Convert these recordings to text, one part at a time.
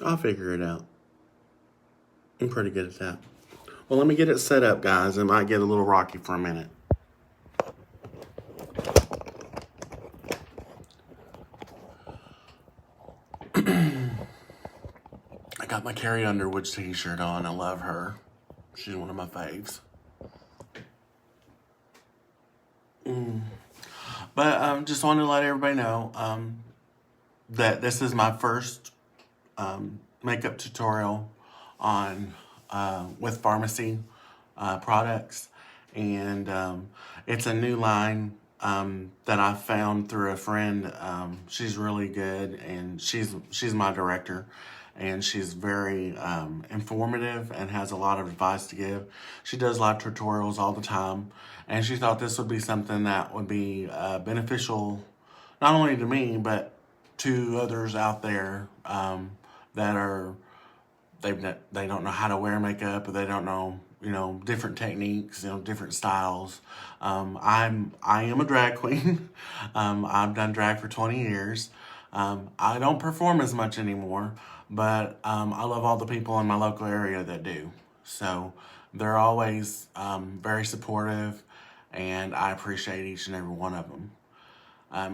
I'll figure it out. I'm pretty good at that. Well, let me get it set up, guys. It might get a little rocky for a minute. I got my Carrie Underwood t-shirt on. I love her. She's one of my faves. But just wanted to let everybody know that this is my first makeup tutorial on with Farmasi products, and it's a new line that I found through a friend. She's really good, and she's my director, and she's very informative and has a lot of advice to give. She does live tutorials all the time, and she thought this would be something that would be beneficial not only to me but to others out there that are they don't know how to wear makeup, or they don't know different techniques, different styles. I am a drag queen. I've done drag for 20 years. I don't perform as much anymore, but I love all the people in my local area that do. So they're always very supportive, and I appreciate each and every one of them.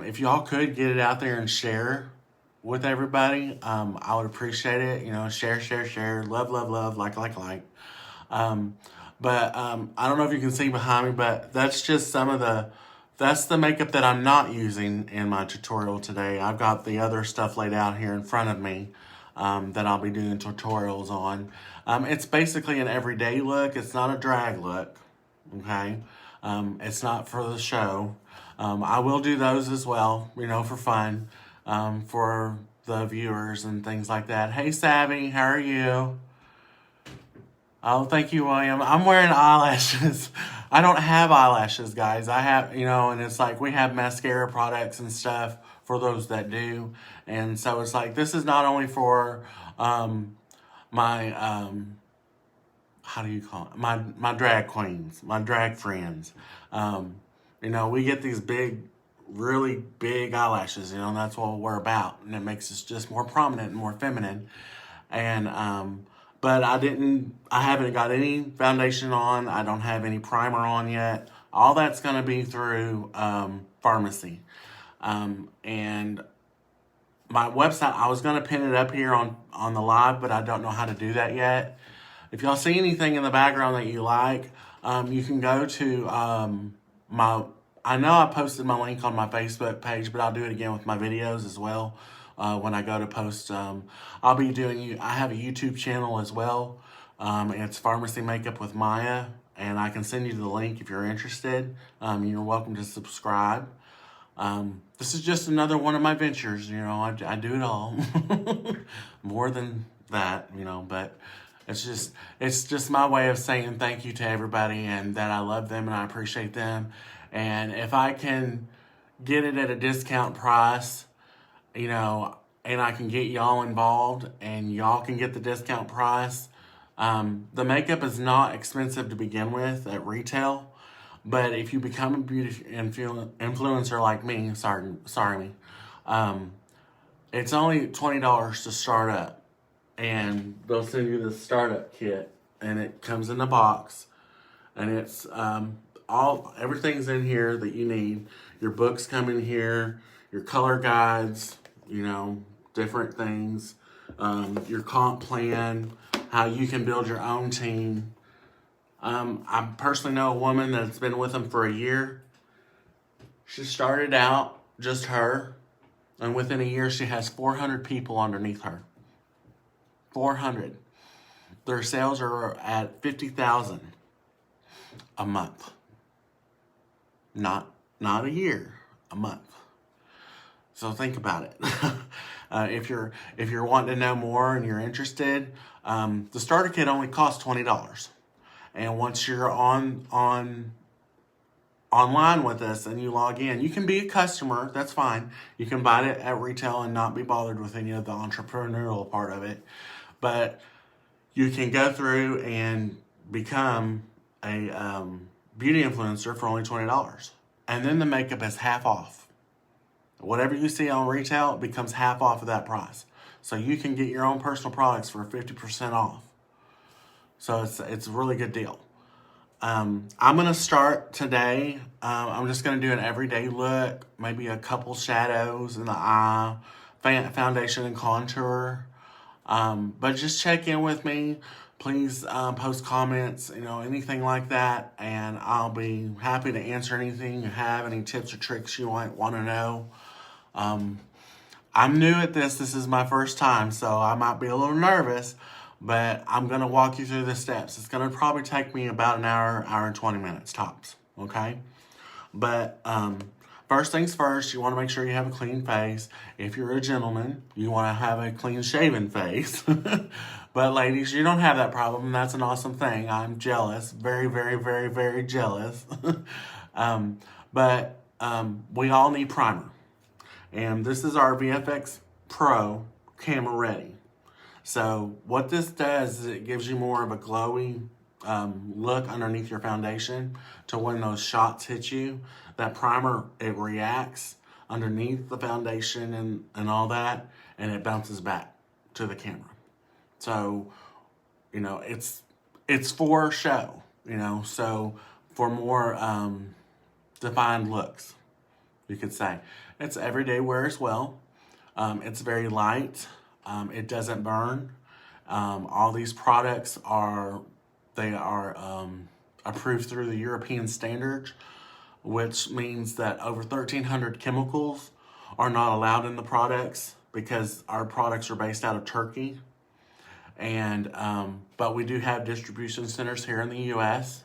If y'all could get it out there and share with everybody, I would appreciate it. Share, love, like. But I don't know if you can see behind me, but that's just that's the makeup that I'm not using in my tutorial today. I've got the other stuff laid out here in front of me that I'll be doing tutorials on. It's basically an everyday look. It's not a drag look, okay? It's not for the show. I will do those as well, for fun, for the viewers and things like that. Hey, Savvy, how are you? Oh, thank you, William. I'm wearing eyelashes. I don't have eyelashes, guys. I have, and it's like we have mascara products and stuff for those that do. And so it's like, this is not only for my, how do you call it? My drag queens, my drag friends. We get these really big eyelashes, and that's what we're about. And it makes us just more prominent and more feminine. And, but I haven't got any foundation on. I don't have any primer on yet. All that's going to be through Farmasi. And my website, I was going to pin it up here on the live, but I don't know how to do that yet. If y'all see anything in the background that you like, you can go to I know I posted my link on my Facebook page, but I'll do it again with my videos as well. When I go to post, I'll be doing, I have a YouTube channel as well. It's Farmasi Makeup with Maya, and I can send you the link if you're interested. You're welcome to subscribe. This is just another one of my ventures. I do it all. More than that, but it's just my way of saying thank you to everybody, and that I love them and I appreciate them. And if I can get it at a discount price, and I can get y'all involved and y'all can get the discount price. The makeup is not expensive to begin with at retail, but if you become a beauty influencer like me, it's only $20 to start up, and they'll send you the startup kit, and it comes in a box, and it's everything's in here that you need. Your books come in here, your color guides, different things, your comp plan, how you can build your own team. I personally know a woman that's been with them for a year. She started out just her, and within a year she has 400 people underneath her. 400. Their sales are at $50,000 a month. Not a year, a month. So think about it. If you're wanting to know more and you're interested, the starter kit only costs $20. And once you're online with us and you log in, you can be a customer. That's fine. You can buy it at retail and not be bothered with any of the entrepreneurial part of it. But you can go through and become a beauty influencer for only $20. And then the makeup is half off. Whatever you see on retail becomes half off of that price. So you can get your own personal products for 50% off. So it's a really good deal. I'm going to start today. I'm just going to do an everyday look, maybe a couple shadows in the eye, foundation and contour. But just check in with me. Please post comments, anything like that. And I'll be happy to answer anything you have, any tips or tricks you might want to know. I'm new at this. This is my first time, so I might be a little nervous. But I'm going to walk you through the steps. It's going to probably take me about an hour and 20 minutes tops, okay? But first things first, you want to make sure you have a clean face. If you're a gentleman, you want to have a clean-shaven face. But ladies, you don't have that problem, and that's an awesome thing. I'm jealous, very, very, very, very jealous. But we all need primer. And this is our VFX Pro Camera Ready. So what this does is it gives you more of a glowy look underneath your foundation to when those shots hit you. That primer, it reacts underneath the foundation and all that, and it bounces back to the camera. So, it's for show, so for more defined looks, you could say. It's everyday wear as well. It's very light. It doesn't burn. All these products are approved through the European standards, which means that over 1,300 chemicals are not allowed in the products because our products are based out of Turkey. And but we do have distribution centers here in the U.S.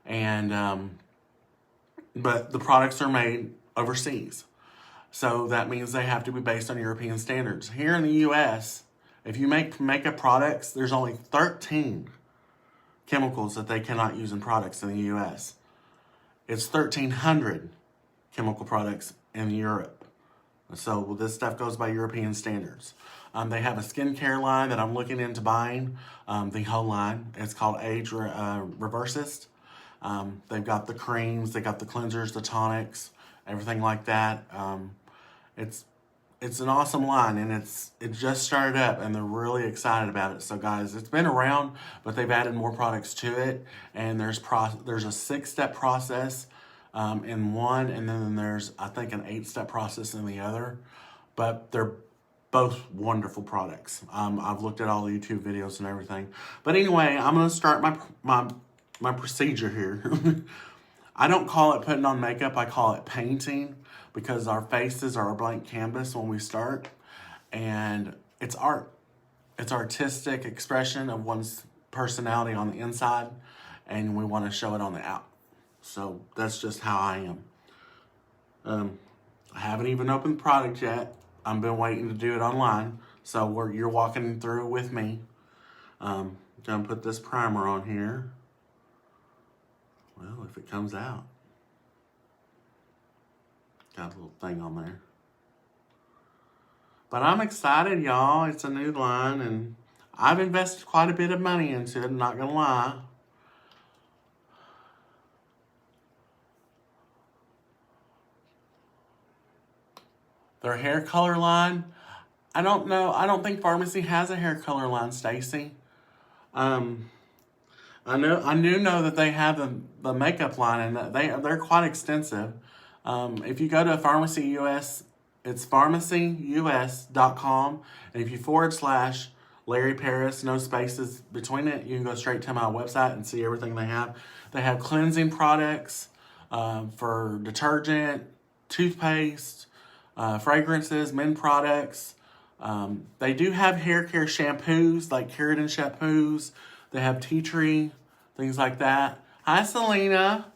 And but the products are made overseas. So that means they have to be based on European standards. Here in the U.S., if you make makeup products, there's only 13 chemicals that they cannot use in products in the U.S. It's 1,300 chemical products in Europe. So this stuff goes by European standards. They have a skincare line that I'm looking into buying, the whole line. It's called Age Reversist. They've got the creams, they got the cleansers, the tonics, everything like that. It's an awesome line, and it just started up, and they're really excited about it. So guys, it's been around, but they've added more products to it, and there's a 6-step process in one, and then there's, I think, an 8-step process in the other. But they're both wonderful products. I've looked at all the YouTube videos and everything. But anyway, I'm gonna start my procedure here. I don't call it putting on makeup, I call it painting, because our faces are a blank canvas when we start, and it's art. It's artistic expression of one's personality on the inside, and we want to show it on the out. So that's just how I am. I haven't even opened the product yet. I've been waiting to do it online, so you're walking through with me. Gonna put this primer on here. Well, if it comes out. Got a little thing on there. But I'm excited, y'all. It's a new line, and I've invested quite a bit of money into it, I'm not gonna lie. Their hair color line, I don't know. I don't think Farmasi has a hair color line, Stacy. I do know that they have the makeup line, and they're quite extensive. If you go to Farmasi US, it's farmacyus.com, and if you / Larry Paris, no spaces between it, you can go straight to my website and see everything they have. They have cleansing products for detergent, toothpaste, fragrances, men products. They do have hair care shampoos, like keratin shampoos. They have tea tree, things like that. Hi, Selena.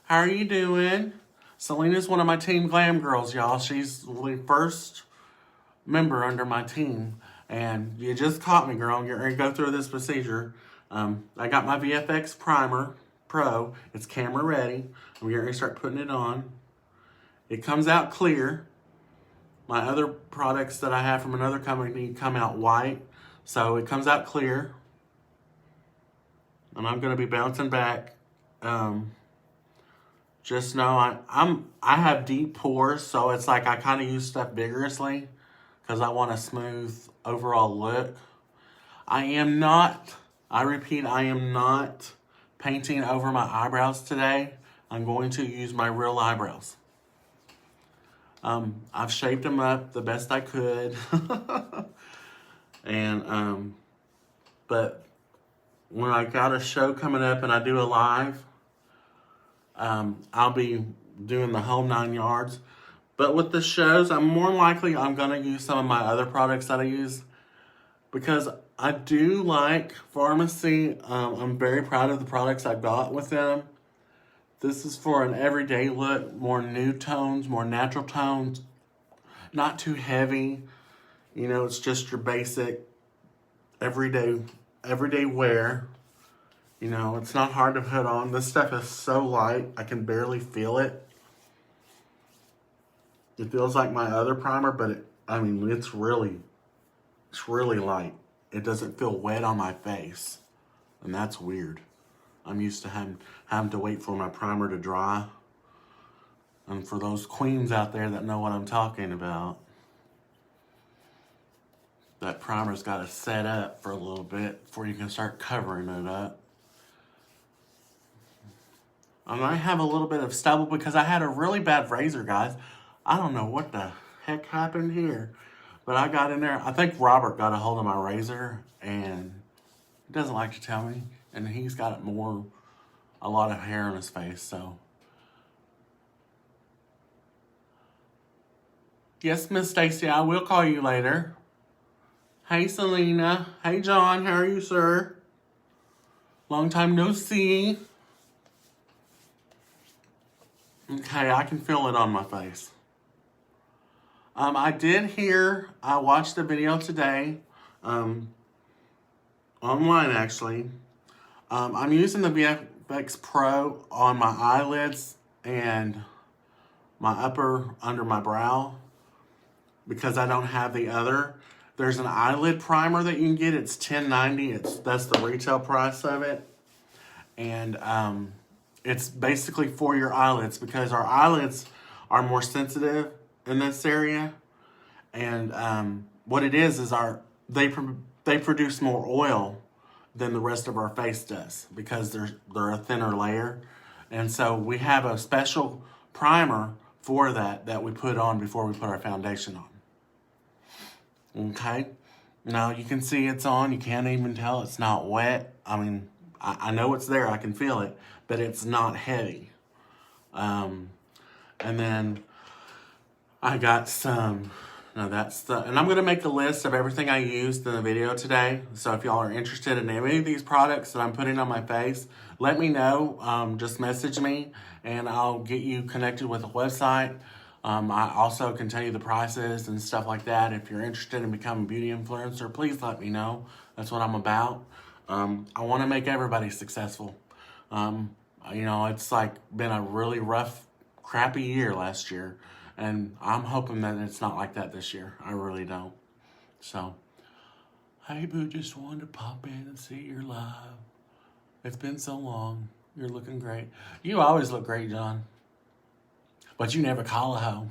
How are you doing? Selena's one of my Team Glam girls, y'all. She's the first member under my team. And you just caught me, girl. I'm getting ready to go through this procedure. I got my VFX Primer Pro. It's camera ready. I'm getting ready to start putting it on. It comes out clear. My other products that I have from another company come out white. So it comes out clear. And I'm going to be bouncing back. Just know I have deep pores, so it's like I kind of use stuff vigorously because I want a smooth overall look. I repeat, I am not painting over my eyebrows today. I'm going to use my real eyebrows. I've shaped them up the best I could. And, but when I got a show coming up and I do a live, I'll be doing the whole 9 yards. But with the shows, I'm going to use some of my other products that I use because I do like Farmasi. I'm very proud of the products I got with them. This is for an everyday look, more nude tones, more natural tones, not too heavy. You know, it's just your basic everyday wear. You know, it's not hard to put on. This stuff is so light, I can barely feel it. It feels like my other primer, but it's really light. It doesn't feel wet on my face, and that's weird. I'm used to having to wait for my primer to dry. And for those queens out there that know what I'm talking about, that primer's got to set up for a little bit before you can start covering it up. And I have a little bit of stubble because I had a really bad razor, guys. I don't know what the heck happened here. But I got in there. I think Robert got a hold of my razor and he doesn't like to tell me. And he's got a lot of hair on his face, so. Yes, Miss Stacy, I will call you later. Hey, Selena. Hey, John. How are you, sir? Long time no see. Okay, I can feel it on my face. I watched the video today, online actually. I'm using the VFX Pro on my eyelids and my under my brow because I don't have the other. There's an eyelid primer that you can get. It's $10.90. That's the retail price of it. And it's basically for your eyelids because our eyelids are more sensitive in this area. And what it is they produce more oil than the rest of our face does because they're a thinner layer. And so we have a special primer for that we put on before we put our foundation on. Okay? Now you can see it's on. You can't even tell it's not wet. I know it's there. I can feel it. But it's not heavy. And then I got some... and I'm going to make a list of everything I used in the video today. So if y'all are interested in any of these products that I'm putting on my face, let me know. Just message me and I'll get you connected with a website. I also can tell you the prices and stuff like that. If you're interested in becoming a beauty influencer, please let me know. That's what I'm about. I want to make everybody successful. It's been a really rough, crappy year last year. And I'm hoping that it's not like that this year. I really don't. So, hey, boo, just wanted to pop in and see you're live. It's been so long. You're looking great. You always look great, John. But you never call a hoe.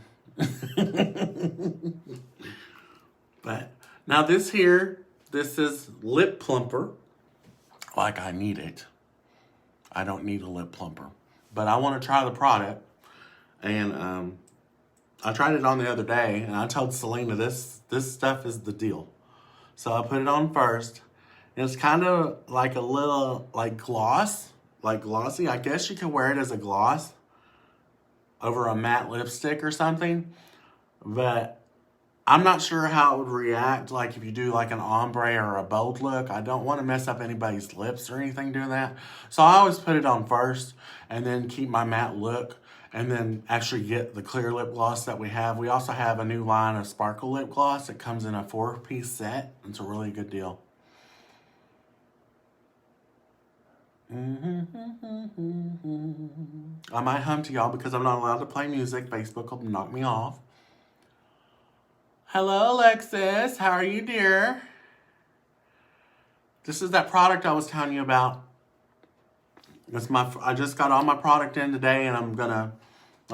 But now this is lip plumper. Like I need it. I don't need a lip plumper. But I want to try the product. And, I tried it on the other day, and I told Selena this stuff is the deal. So I put it on first, and it's kind of like a little, glossy. I guess you could wear it as a gloss over a matte lipstick or something, but I'm not sure how it would react, like if you do like an ombre or a bold look. I don't want to mess up anybody's lips or anything doing that. So I always put it on first, and then keep my matte look. And then actually get the clear lip gloss that we have. We also have a new line of sparkle lip gloss. It comes in a 4-piece set. It's a really good deal. I might hum to y'all because I'm not allowed to play music. Facebook will knock me off. Hello, Alexis. How are you, dear? This is that product I was telling you about. I just got all my product in today, and I'm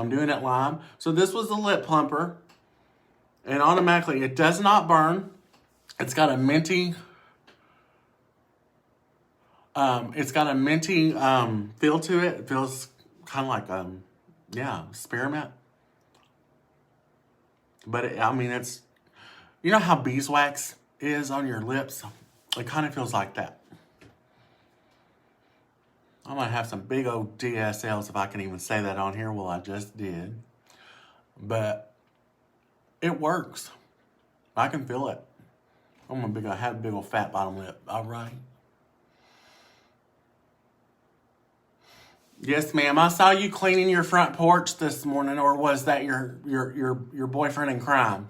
doing it live. So this was the lip plumper, and automatically it does not burn. It's got a minty, feel to it. It feels kind of like, yeah, spearmint. But it's, you know how beeswax is on your lips? It kind of feels like that. I'm going to have some big old DSLs if I can even say that on here. Well, I just did. But it works. I can feel it. I'm going to have a big old fat bottom lip. All right. Yes, ma'am. I saw you cleaning your front porch this morning, or was that your boyfriend in crime?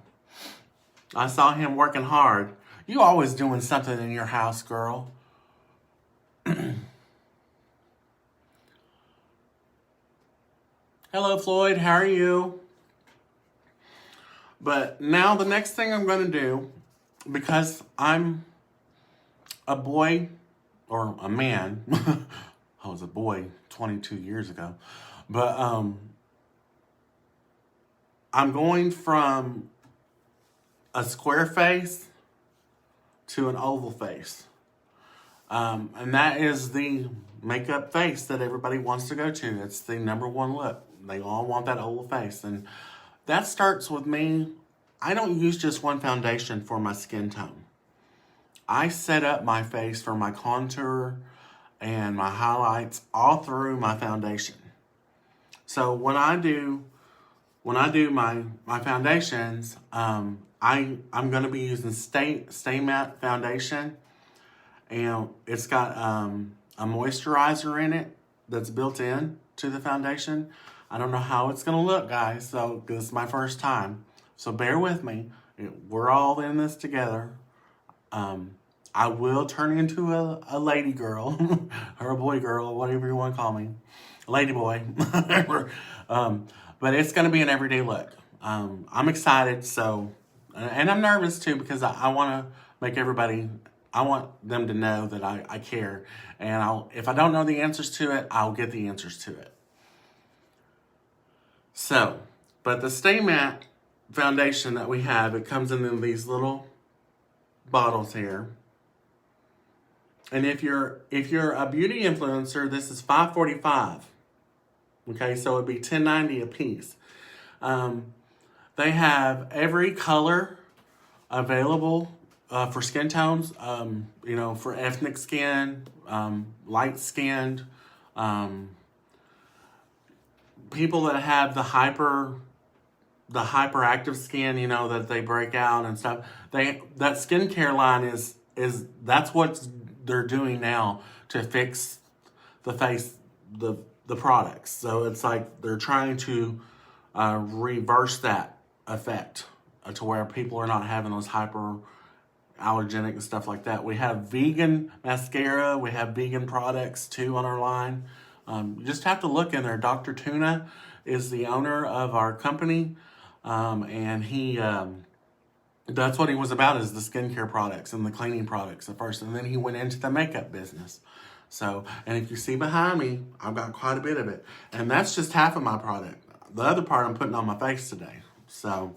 I saw him working hard. You always doing something in your house, girl. Hello, Floyd. How are you? But now the next thing I'm going to do, because I'm a boy, or a man. I was a boy 22 years ago. But I'm going from a square face to an oval face. And that is the makeup face that everybody wants to go to. It's the number one look. They all want that oval face. And that starts with me. I don't use just one foundation for my skin tone. I set up my face for my contour and my highlights all through my foundation. So when I do my foundations, I'm going to be using Stay Matte foundation, and it's got a moisturizer in it that's built in to the foundation. I don't know how it's going to look, guys, so this is my first time. So bear with me. We're all in this together. I will turn into a lady girl or a boy girl, whatever you want to call me. Lady boy. But it's going to be an everyday look. I'm excited, and I'm nervous too, because I want to make everybody, I want them to know that I care. And if I don't know the answers to it, I'll get the answers to it. So, but the Stay Matte foundation that we have, it comes in these little bottles here. And if you're a beauty influencer, this is $5.45. Okay, so it'd be $10.90 a piece. They have every color available for skin tones. For ethnic skin, light skinned, people that have the hyperactive skin, that they break out and stuff. That skincare line is that's what they're doing now to fix the face, the products. So it's like they're trying to reverse that effect to where people are not having those hyper allergenic and stuff like that. We have vegan mascara. We have vegan products too on our line. You just have to look in there. Dr. Tuna is the owner of our company. And he, that's what he was about, is the skincare products and the cleaning products at first. And then he went into the makeup business. So, and if you see behind me, I've got quite a bit of it. And that's just half of my product. The other part I'm putting on my face today. So,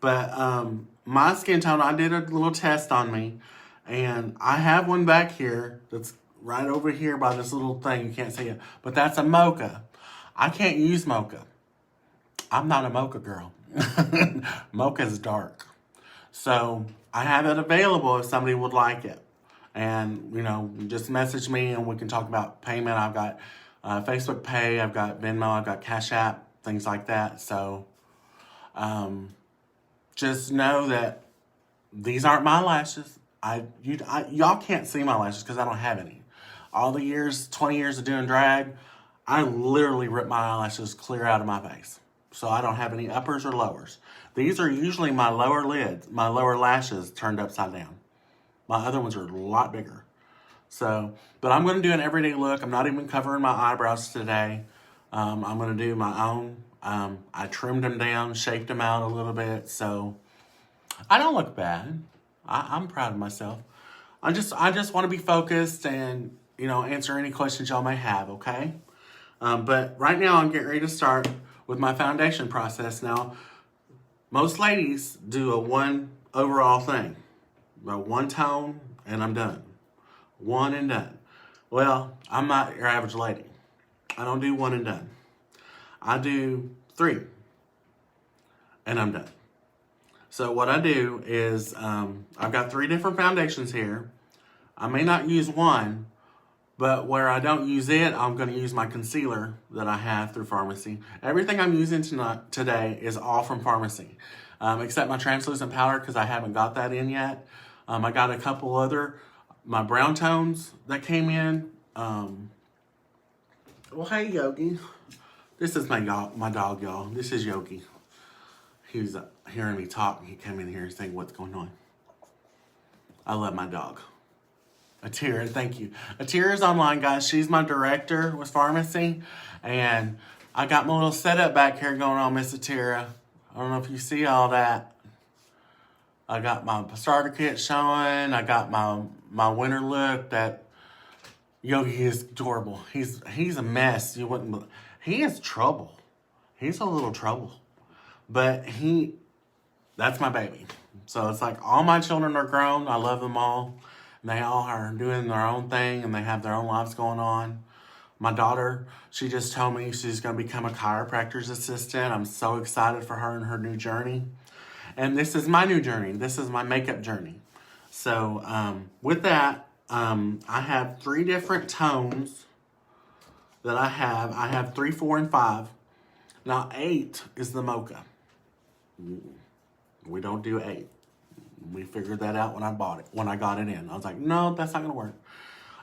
but my skin tone, I did a little test on me. And I have one back here that's right over here by this little thing. You can't see it. But that's a mocha. I can't use mocha. I'm not a mocha girl. Mocha's dark. So I have it available if somebody would like it. And, just message me and we can talk about payment. I've got Facebook Pay, I've got Venmo, I've got Cash App, things like that. So just know that these aren't my lashes. Y'all can't see my lashes because I don't have any. All the years, 20 years of doing drag, I literally rip my eyelashes clear out of my face. So I don't have any uppers or lowers. These are usually my lower lids, my lower lashes turned upside down. My other ones are a lot bigger. So, but I'm going to do an everyday look. I'm not even covering my eyebrows today. I'm going to do my own. I trimmed them down, shaped them out a little bit. So I don't look bad. I'm proud of myself. I just want to be focused and, answer any questions y'all may have, okay? But right now I'm getting ready to start with my foundation process. Now, most ladies do a one overall thing. about one tone, and I'm done. One and done. Well, I'm not your average lady. I don't do one and done. I do 3, and I'm done. So what I do is, I've got 3 different foundations here. I may not use one, but where I don't use it, I'm going to use my concealer that I have through Farmasi. Everything I'm using today is all from Farmasi, except my translucent powder because I haven't got that in yet. I got a couple other, my brown tones that came in. Well, hey, Yogi. This is my dog, y'all. This is Yogi. He was hearing me talk. He came in here saying, what's going on? I love my dog. Atira, thank you. Atira's online, guys. She's my director with Farmasi. And I got my little setup back here going on, Miss Atira. I don't know if you see all that. I got my starter kit showing. I got my winter look. That Yogi is adorable. He's a mess. You wouldn't. He is trouble. He's a little trouble. But that's my baby. So it's like all my children are grown. I love them all. They all are doing their own thing and they have their own lives going on. My daughter, she just told me she's going to become a chiropractor's assistant. I'm so excited for her and her new journey. And this is my new journey. This is my makeup journey. So with that, I have 3 different tones that I have. I have 3, 4, and 5. Now 8 is the mocha. We don't do 8. We figured that out when I bought it, when I got it in. I was like, no, that's not going to work.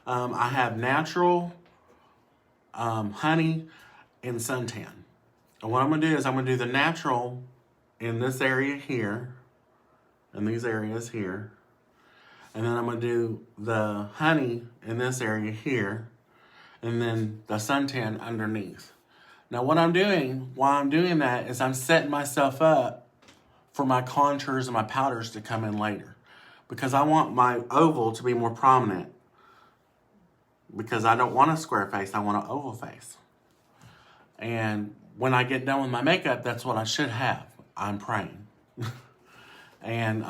I have natural, honey, and suntan. And what I'm going to do is I'm going to do the natural in this area here, and these areas here. And then I'm going to do the honey in this area here, and then the suntan underneath. Now what I'm doing while I'm doing that is I'm setting myself up for my contours and my powders to come in later. Because I want my oval to be more prominent. Because I don't want a square face, I want an oval face. And when I get done with my makeup, that's what I should have. I'm praying. And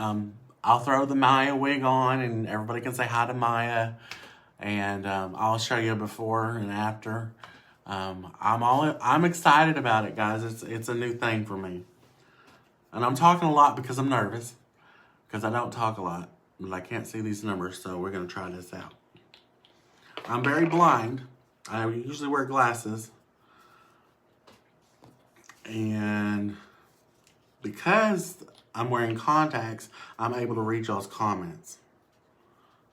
I'll throw the Maya wig on and everybody can say hi to Maya. And I'll show you before and after. I'm excited about it, guys. It's a new thing for me. And I'm talking a lot because I'm nervous. Because I don't talk a lot. But I can't see these numbers, so we're going to try this out. I'm very blind. I usually wear glasses. And because I'm wearing contacts, I'm able to read y'all's comments.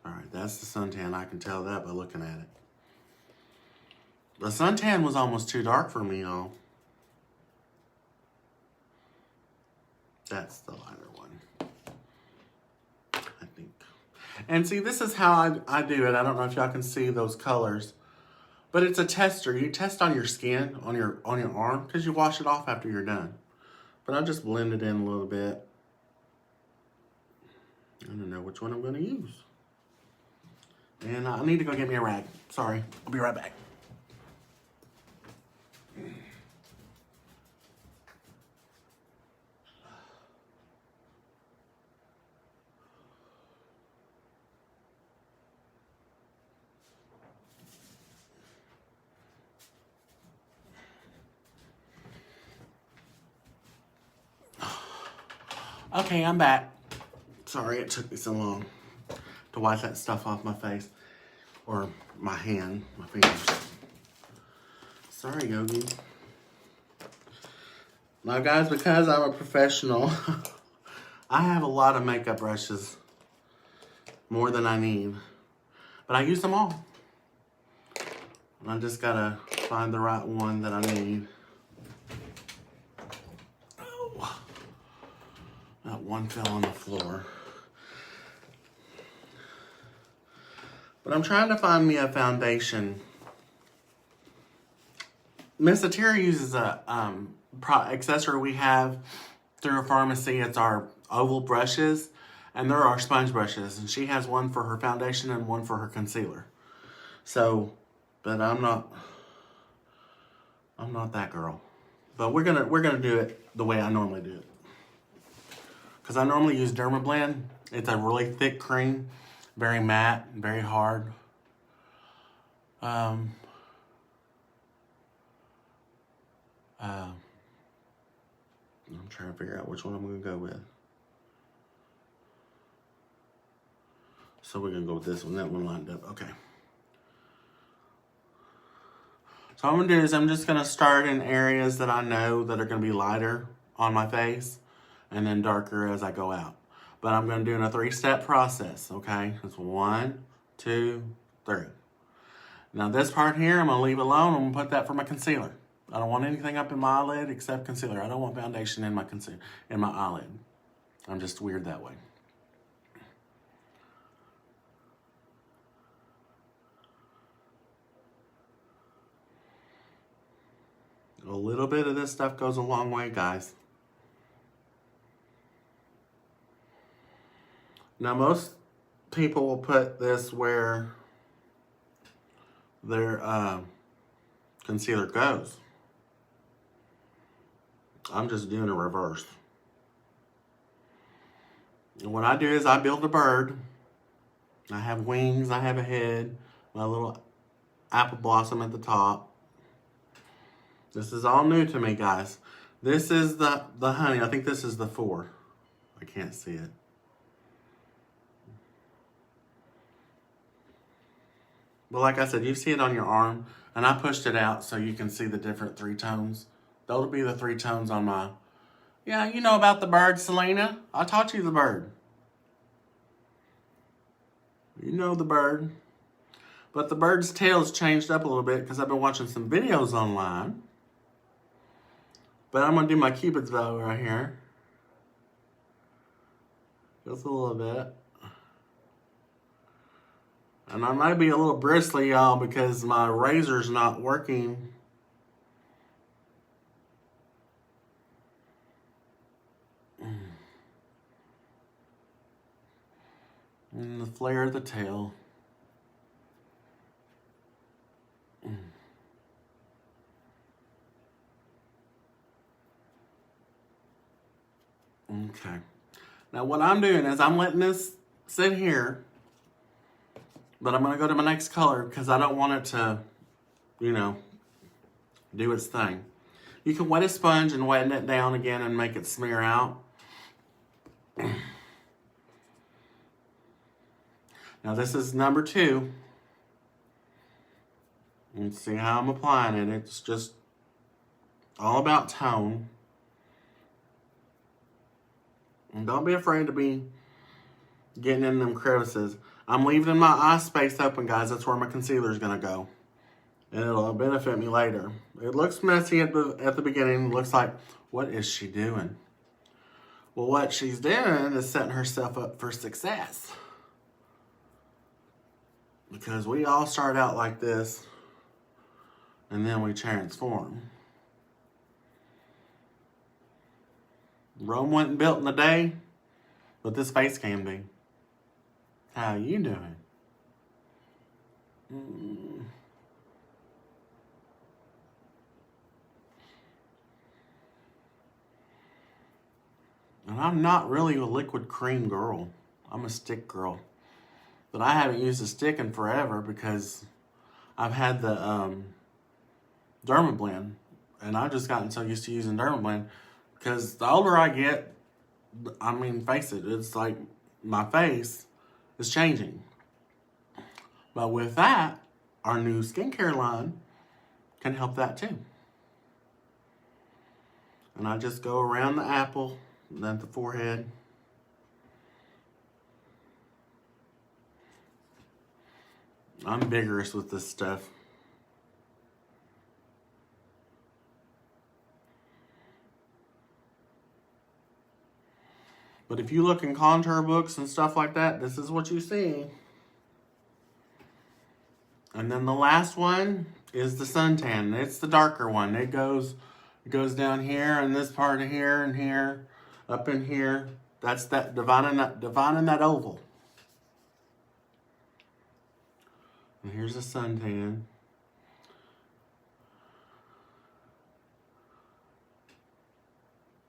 Alright, that's the suntan. I can tell that by looking at it. The suntan was almost too dark for me, y'all. That's the lighter one, I think. And see, this is how I do it. I don't know if y'all can see those colors, but it's a tester. You test on your skin, on your arm, because you wash it off after you're done. But I just blend it in a little bit. I don't know which one I'm going to use. And I need to go get me a rag. Sorry, I'll be right back. Okay, I'm back. Sorry it took me so long to wipe that stuff off my face. Or my hand, my fingers. Sorry, Yogi. Now, guys, because I'm a professional, I have a lot of makeup brushes. More than I need. But I use them all. And I just gotta find the right one that I need. Oh. That one fell on the floor. But I'm trying to find me a foundation. Miss Atira uses a accessory we have through a Farmasi. It's our oval brushes, and they're our sponge brushes. And she has one for her foundation and one for her concealer. So, but I'm not that girl. But we're gonna do it the way I normally do it. Because I normally use Dermablend, It's a really thick cream, very matte, very hard. I'm trying to figure out which one I'm going to go with. So we're going to go with this one. That one lined up. Okay. So what I'm going to do is I'm just going to start in areas that I know that are going to be lighter on my face and then darker as I go out. But I'm going to do in a 3-step process, okay? It's 1, 2, 3. Now this part here, I'm going to leave alone. I'm going to put that for my concealer. I don't want anything up in my eyelid except concealer. I don't want foundation in my eyelid. I'm just weird that way. A little bit of this stuff goes a long way, guys. Now most people will put this where their concealer goes. I'm just doing a reverse. And what I do is I build a bird. I have wings, I have a head, my little apple blossom at the top. This is all new to me, guys. This is the honey. I think this is the 4. I can't see it. But like I said, you see it on your arm, and I pushed it out so you can see the different 3 tones. Those will be the 3 tones on my... Yeah, you know about the bird, Selena. I taught you the bird. You know the bird. But the bird's tail's changed up a little bit because I've been watching some videos online. But I'm going to do my Cupid's bow right here. Just a little bit. And I might be a little bristly, y'all, because my razor's not working. And the flare of the tail. Okay. Now what I'm doing is I'm letting this sit here, but I'm going to go to my next color because I don't want it to, do its thing. You can wet a sponge and wet it down again and make it smear out. Now this is number 2. You can see how I'm applying it. It's just all about tone. And don't be afraid to be getting in them crevices. I'm leaving my eye space open, guys. That's where my concealer is going to go. And it'll benefit me later. It looks messy at the beginning. It looks like, what is she doing? Well, what she's doing is setting herself up for success. Because we all start out like this, and then we transform. Rome wasn't built in a day, but this face can be. How you doing? And I'm not really a liquid cream girl. I'm a stick girl. But I haven't used a stick in forever because I've had the Dermablend. And I've just gotten so used to using Dermablend. Because the older I get, face it, it's like my face is changing. But with that, our new skincare line can help that too. And I just go around the apple, then the forehead. I'm vigorous with this stuff. But if you look in contour books and stuff like that, this is what you see. And then the last one is the suntan. It's the darker one. It goes down here and this part of here and here, up in here. That's that dividing that oval. And here's a suntan.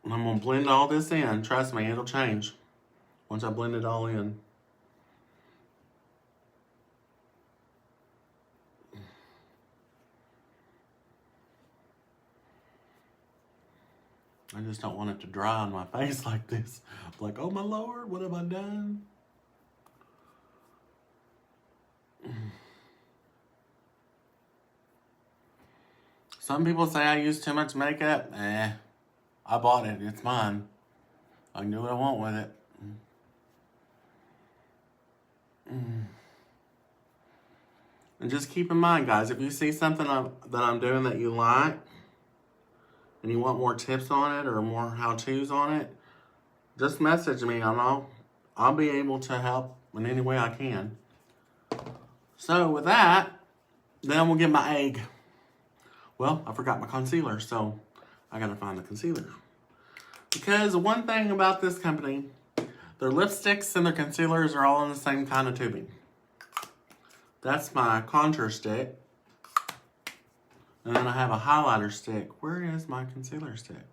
And I'm going to blend all this in. Trust me, it'll change. once I blend it all in. I just don't want it to dry on my face like this. Like, oh my Lord, what have I done? Some people say I use too much makeup. I bought it. It's mine. I can do what I want with it. And just keep in mind, guys, if you see something that I'm doing that you like, and you want more tips on it or more how-tos on it, just message me and I'll be able to help in any way I can. So with that, then we'll get my egg. Well, I forgot my concealer, so I gotta find the concealer. Because one thing about this company, their lipsticks and their concealers are all in the same kind of tubing. That's my contour stick. And then I have a highlighter stick. Where is my concealer stick?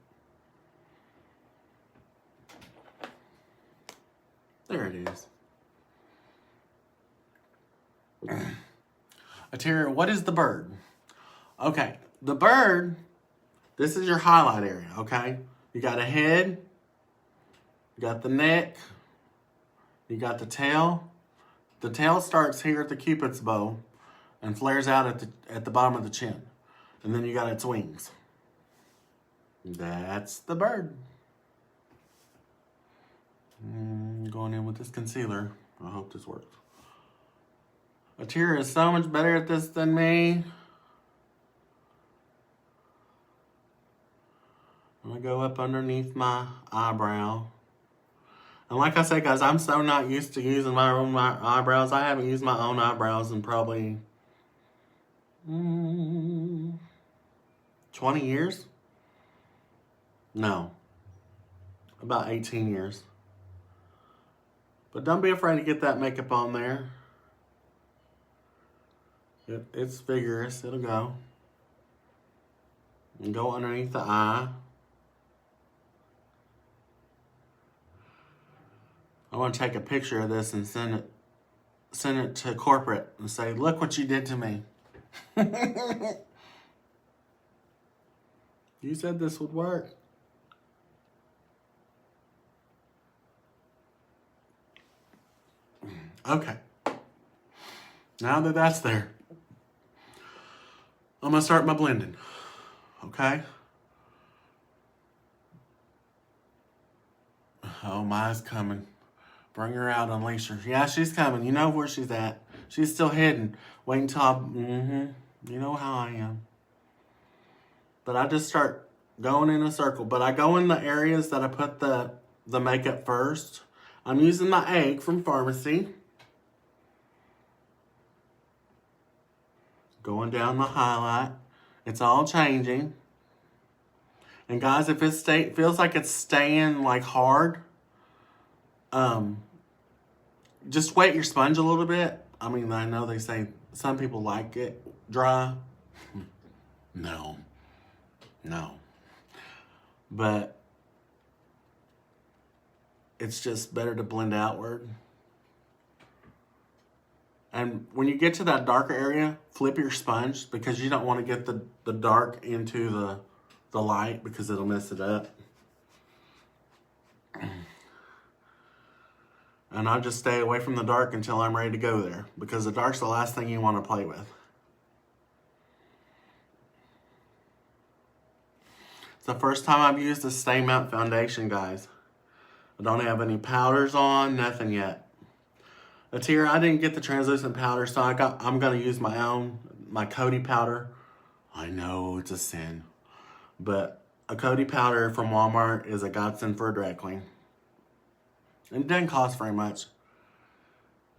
There it is. Atira, what is the bird? Okay, the bird, this is your highlight area, okay? You got a head, you got the neck, you got the tail. The tail starts here at the Cupid's bow and flares out at the bottom of the chin. And then you got its wings. That's the bird. Going in with this concealer. I hope this works. Atira is so much better at this than me. I'm going to go up underneath my eyebrow. And like I said, guys, I'm so not used to using my own eyebrows. I haven't used my own eyebrows in probably 20 years? No. About 18 years. But don't be afraid to get that makeup on there. It's vigorous. It'll go. And go underneath the eye. I want to take a picture of this and send it to corporate and say, look what you did to me. You said this would work. Okay. Now that that's there, I'm going to start my blending. Okay? Oh, Maya's coming. Bring her out, unleash her. Yeah, she's coming. You know where she's at. She's still hidden. Wait until you know how I am. But I just start going in a circle. But I go in the areas that I put the makeup first. I'm using my egg from Farmasi. Going down my highlight. It's all changing. And guys, if it feels like it's staying like hard, just wet your sponge a little bit. I mean, I know they say some people like it dry. No. But it's just better to blend outward. And when you get to that darker area, flip your sponge because you don't want to get the dark into the light because it'll mess it up. And I just stay away from the dark until I'm ready to go there because the dark's the last thing you want to play with. It's the first time I've used a Stay Matte foundation, guys. I don't have any powders on, nothing yet. Atira, I didn't get the translucent powder, so I'm gonna use my Coty powder. I know it's a sin, but a Coty powder from Walmart is a godsend for a drag queen. And it doesn't cost very much.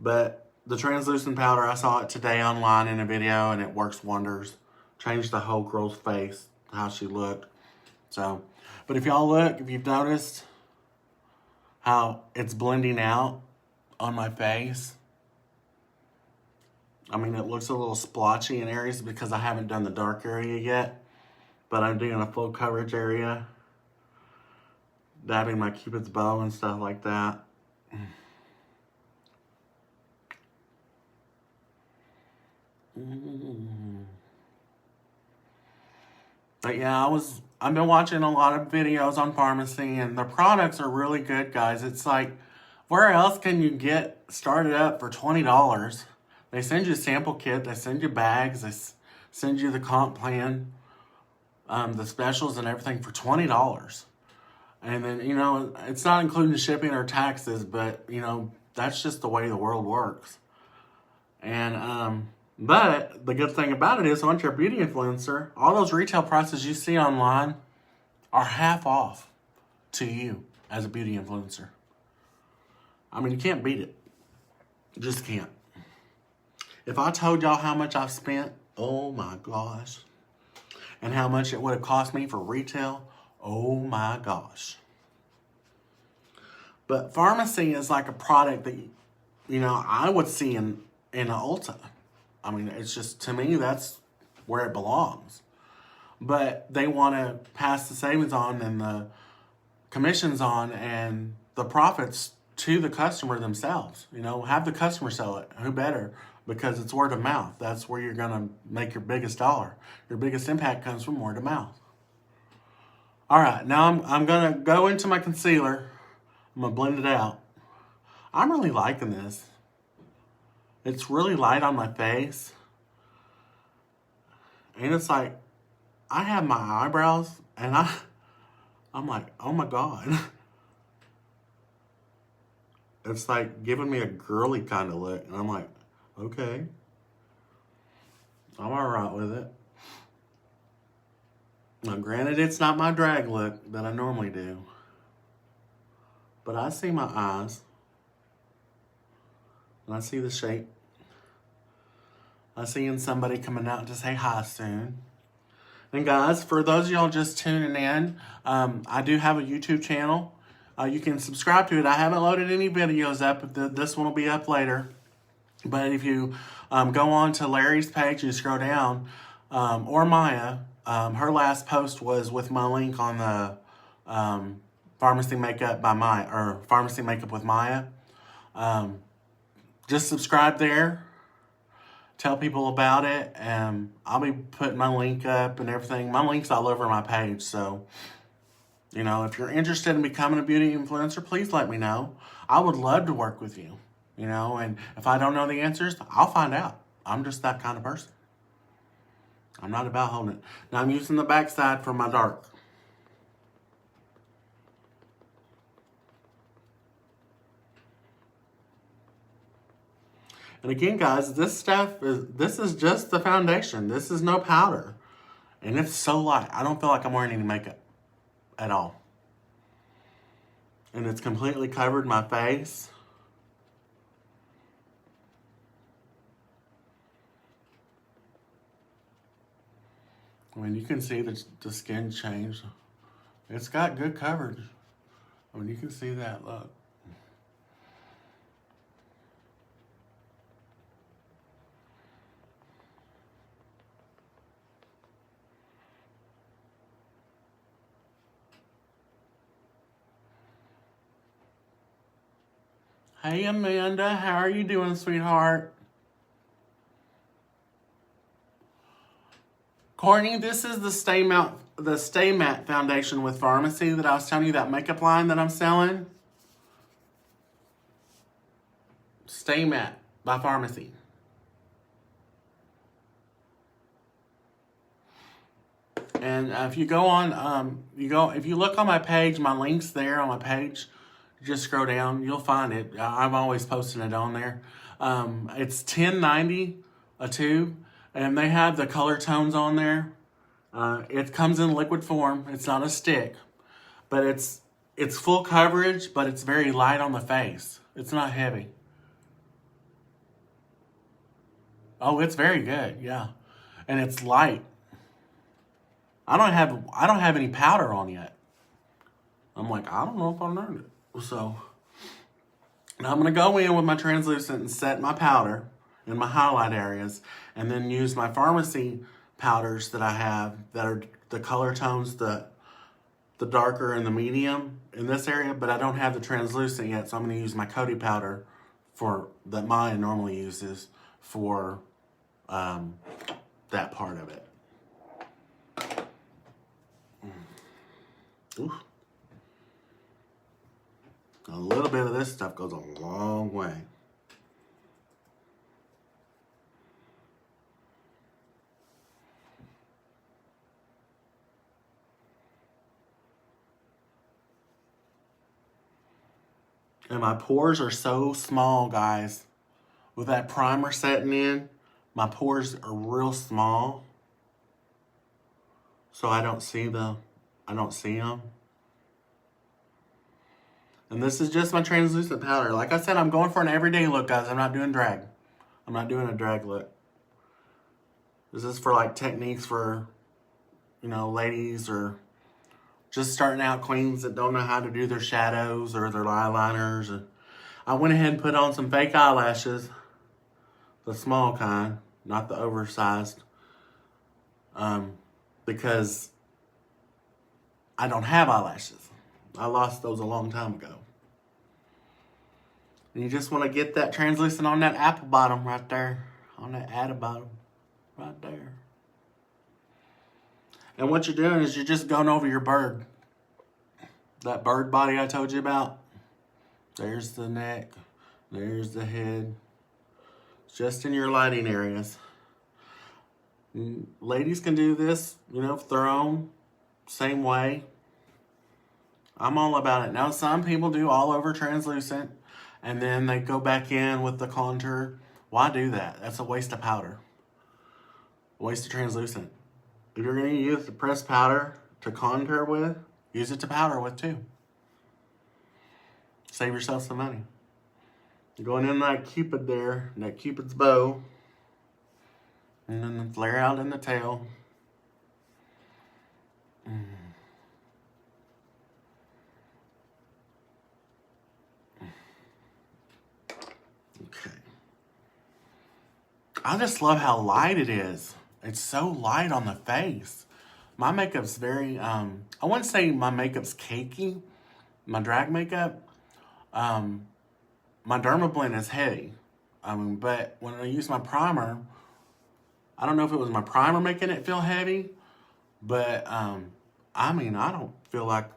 But the translucent powder, I saw it today online in a video, and it works wonders. Changed the whole girl's face, how she looked. So, but if y'all look, if you've noticed how it's blending out on my face. I mean, it looks a little splotchy in areas because I haven't done the dark area yet. But I'm doing a full coverage area. Dabbing my Cupid's bow and stuff like that. But yeah, I've been watching a lot of videos on Farmasi, and the products are really good, guys. It's like, where else can you get started up for $20? They send you a sample kit, they send you bags, send you the comp plan, the specials and everything for $20. And then, it's not including shipping or taxes, but, that's just the way the world works. And, but the good thing about it is, once you're a beauty influencer, all those retail prices you see online are half off to you as a beauty influencer. I mean, you can't beat it. You just can't. If I told y'all how much I've spent, oh my gosh. And how much it would have cost me for retail, oh my gosh. But Farmasi is like a product that, I would see in an Ulta. I mean, it's just, to me, that's where it belongs. But they want to pass the savings on and the commissions on and the profits to the customer themselves. Have the customer sell it. Who better? Because it's word of mouth. That's where you're going to make your biggest dollar. Your biggest impact comes from word of mouth. All right, now I'm going to go into my concealer. I'm going to blend it out. I'm really liking this. It's really light on my face. And it's like, I have my eyebrows, and I'm like, oh my God. It's like giving me a girly kind of look. And I'm like, okay. I'm all right with it. Now, granted, it's not my drag look that I normally do. But I see my eyes. And I see the shape. I see somebody coming out to say hi soon. And guys, for those of y'all just tuning in, I do have a YouTube channel. You can subscribe to it. I haven't loaded any videos up. This one will be up later. But if you go on to Larry's page, you scroll down, or Maya, her last post was with my link on the Farmasi Makeup by Maya, or Farmasi Makeup with Maya. Just subscribe there. Tell people about it. I'll be putting my link up and everything. My link's all over my page. So, if you're interested in becoming a beauty influencer, please let me know. I would love to work with you. And if I don't know the answers, I'll find out. I'm just that kind of person. I'm not about holding it. Now I'm using the backside for my dark. And again, guys, this is just the foundation. This is no powder. And it's so light. I don't feel like I'm wearing any makeup at all. And it's completely covered my face. I mean, you can see the skin change. It's got good coverage. I mean, you can see that, look. Hey, Amanda, how are you doing, sweetheart? Courtney, this is the Stay Matte foundation with Farmasi that I was telling you, that makeup line that I'm selling. Stay Matte by Farmasi. And if you go on, if you look on my page, my link's there on my page. Just scroll down, you'll find it. I'm always posting it on there. It's $10.90 a tube, and they have the color tones on there. It comes in liquid form. It's not a stick, but it's full coverage, but it's very light on the face. It's not heavy. Oh, it's very good, yeah, and it's light. I don't have any powder on yet. I'm like, I don't know if I learned it. So now I'm going to go in with my translucent and set my powder in my highlight areas, and then use my Farmasi powders that I have that are the color tones, the the darker and the medium in this area, but I don't have the translucent yet, so I'm going to use my Coty powder that Maya normally uses for that part of it. Ooh. A little bit of this stuff goes a long way. And my pores are so small, guys. With that primer setting in, my pores are real small. So I don't see them. And this is just my translucent powder. Like I said, I'm going for an everyday look, guys. I'm not doing drag. I'm not doing a drag look. This is for like techniques for, ladies or just starting out queens that don't know how to do their shadows or their eyeliners. And I went ahead and put on some fake eyelashes. The small kind, not the oversized. Because I don't have eyelashes. I lost those a long time ago. And you just want to get that translucent on that apple bottom right there. On that apple bottom. Right there. And what you're doing is you're just going over your bird. That bird body I told you about. There's the neck. There's the head. Just in your lighting areas. Ladies can do this, for their own. Same way. I'm all about it. Now, some people do all over translucent. And then they go back in with the contour. Why do that? That's a waste of powder. A waste of translucent. If you're going to use the pressed powder to contour with, use it to powder with too. Save yourself some money. You're going in that Cupid there, that Cupid's bow. And then the flare out in the tail. Okay. I just love how light it is. It's so light on the face. My makeup's very, I wouldn't say my makeup's cakey. My drag makeup, my Dermablend is heavy. But when I use my primer, I don't know if it was my primer making it feel heavy, but, I don't feel like,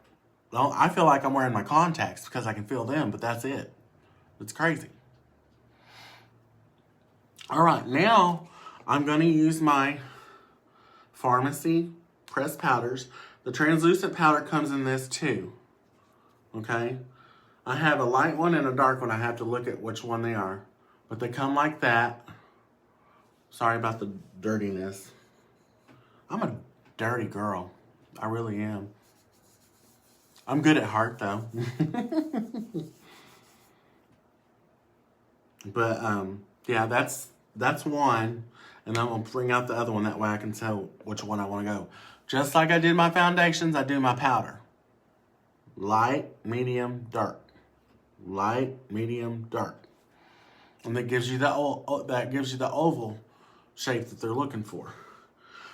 I feel like I'm wearing my contacts because I can feel them, but that's it. It's crazy. All right, now I'm going to use my Farmasi pressed powders. The translucent powder comes in this too. Okay? I have a light one and a dark one. I have to look at which one they are. But they come like that. Sorry about the dirtiness. I'm a dirty girl. I really am. I'm good at heart though. But yeah, that's one. And I'm going to bring out the other one. That way I can tell which one I want to go. Just like I did my foundations, I do my powder. Light, medium, dark. Light, medium, dark. And that gives you the oval shape that they're looking for.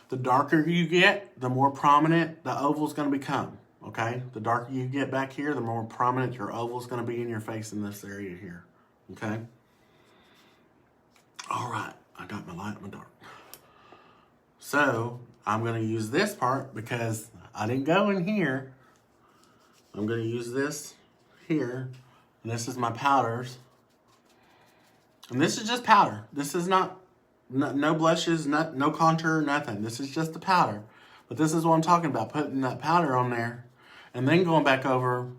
The darker you get, the more prominent the oval's going to become. Okay? The darker you get back here, the more prominent your oval's going to be in your face in this area here. Okay? All right. I got my light and my dark. So, I'm going to use this part because I didn't go in here. I'm going to use this here. And this is my powders. And this is just powder. This is no blushes, no contour, nothing. This is just the powder. But this is what I'm talking about, putting that powder on there and then going back over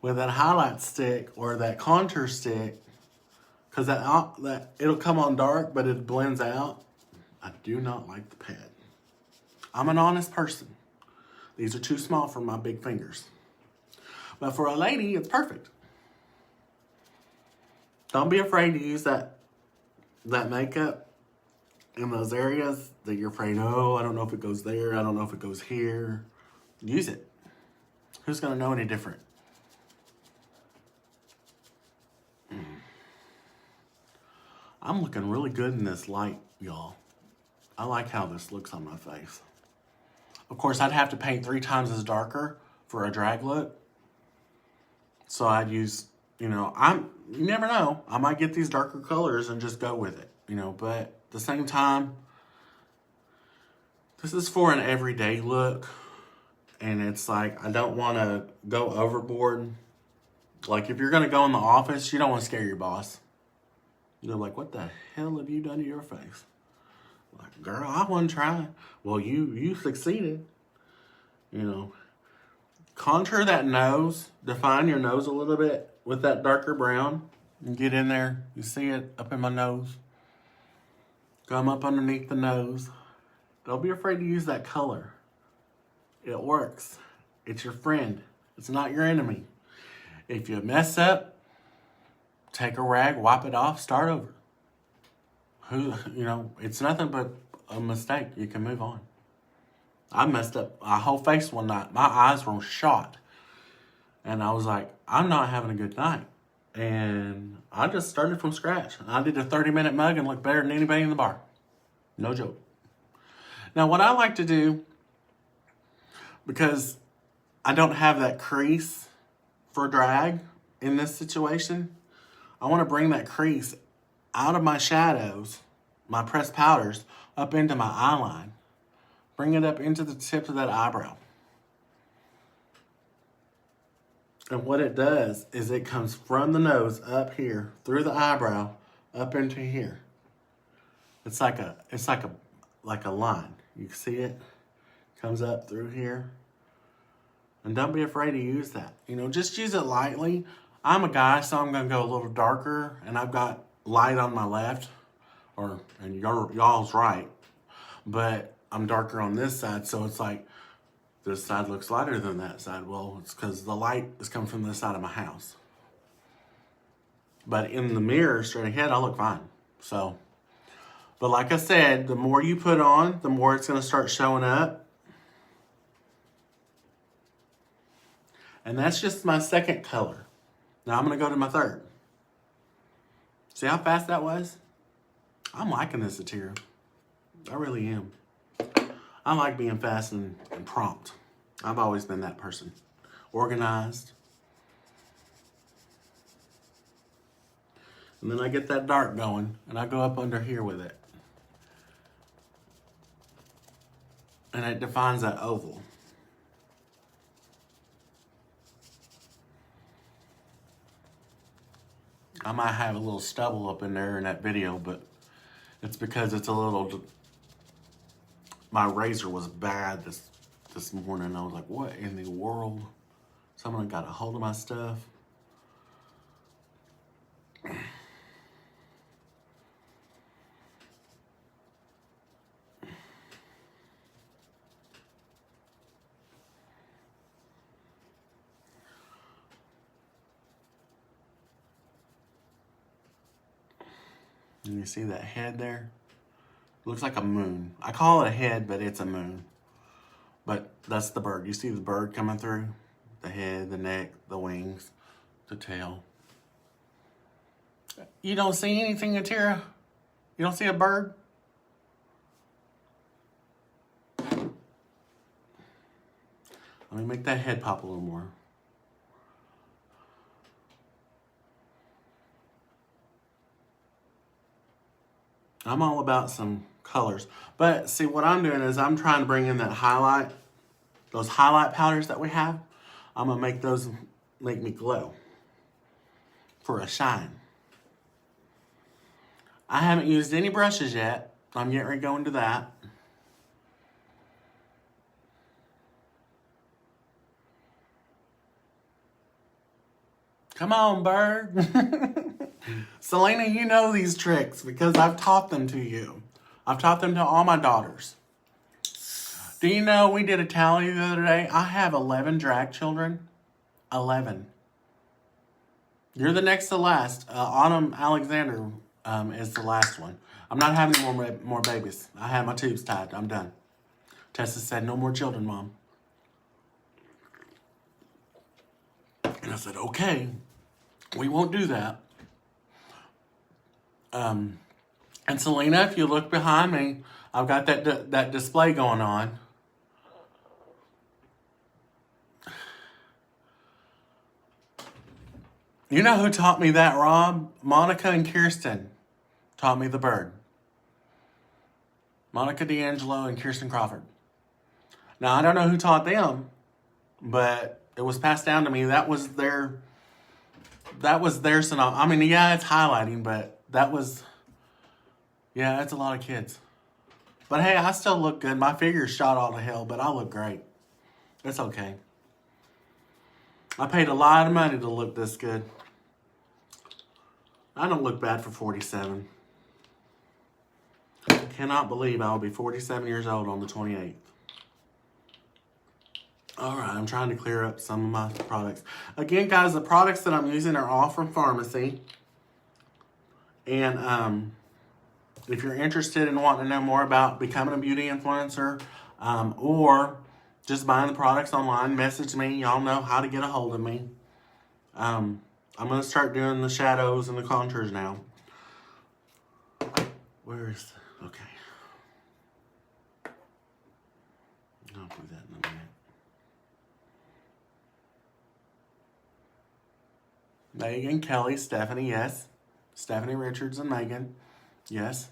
with that highlight stick or that contour stick. Because that it'll come on dark, but it blends out. I do not like the pad. I'm an honest person. These are too small for my big fingers. But for a lady, it's perfect. Don't be afraid to use that makeup in those areas that you're afraid, oh, I don't know if it goes there. I don't know if it goes here. Use it. Who's going to know any different? I'm looking really good in this light, y'all. I like how this looks on my face. Of course, I'd have to paint 3 times as darker for a drag look. So I'd use, you never know. I might get these darker colors and just go with it, but at the same time, this is for an everyday look. And it's like, I don't want to go overboard. Like, if you're going to go in the office, you don't want to scare your boss. They're like, what the hell have you done to your face? Like, girl, I wasn't trying. Well, you succeeded. Contour that nose. Define your nose a little bit with that darker brown. And get in there. You see it up in my nose. Come up underneath the nose. Don't be afraid to use that color. It works. It's your friend. It's not your enemy. If you mess up, take a rag, wipe it off, start over. It's nothing but a mistake. You can move on. I messed up my whole face one night. My eyes were shot. And I was like, I'm not having a good night. And I just started from scratch. I did a 30-minute mug and looked better than anybody in the bar. No joke. Now, what I like to do, because I don't have that crease for drag in this situation, I want to bring that crease out of my shadows, my pressed powders, up into my eye line. Bring it up into the tip of that eyebrow. And what it does is it comes from the nose up here, through the eyebrow, up into here. It's like a line. You can see it? Comes up through here. And don't be afraid to use that. Just use it lightly. I'm a guy, so I'm going to go a little darker. And I've got light on my left. And y'all's right. But I'm darker on this side. So it's like, this side looks lighter than that side. Well, it's because the light is coming from this side of my house. But in the mirror, straight ahead, I look fine. So, but like I said, the more you put on, the more it's going to start showing up. And that's just my second color. Now I'm going to go to my third. See how fast that was? I'm liking this Atira. I really am. I like being fast and prompt. I've always been that person. Organized. And then I get that dark going, and I go up under here with it. And it defines that oval. I might have a little stubble up in there in that video, but it's because it's a little... My razor was bad this morning. I was like, what in the world? Someone got a hold of my stuff. And you see that head there? Looks like a moon. I call it a head, but it's a moon. But that's the bird. You see the bird coming through? The head, the neck, the wings, the tail. You don't see anything, Atira? You don't see a bird? Let me make that head pop a little more. I'm all about some colors. But see, what I'm doing is I'm trying to bring in that highlight, those highlight powders that we have. I'm going to make those make me glow for a shine. I haven't used any brushes yet. I'm getting ready to go into that. Come on, bird. Selena, you know these tricks because I've taught them to you. I've taught them to all my daughters. Do you know we did a tally the other day? I have 11 drag children. 11. You're the next to last. Autumn Alexander is the last one. I'm not having more babies. I have my tubes tied. I'm done. Tessa said, no more children, Mom. And I said, okay, we won't do that. And Selena, if you look behind me, I've got that display going on. You know who taught me that, Rob? Monica and Kirsten taught me the bird. Monica D'Angelo and Kirsten Crawford. Now, I don't know who taught them, but it was passed down to me. That was their synopsis. I mean, yeah, it's highlighting, but that's a lot of kids. But hey, I still look good. My figure's shot all to hell, but I look great. It's okay. I paid a lot of money to look this good. I don't look bad for 47. I cannot believe I will be 47 years old on the 28th. All right, I'm trying to clear up some of my products. Again, guys, the products that I'm using are all from Farmasi. And if you're interested in wanting to know more about becoming a beauty influencer or just buying the products online, message me. Y'all know how to get a hold of me. I'm going to start doing the shadows and the contours now. Okay. I'll do that in a minute. Megan, Kelly, Stephanie, yes. Stephanie Richards and Megan, yes.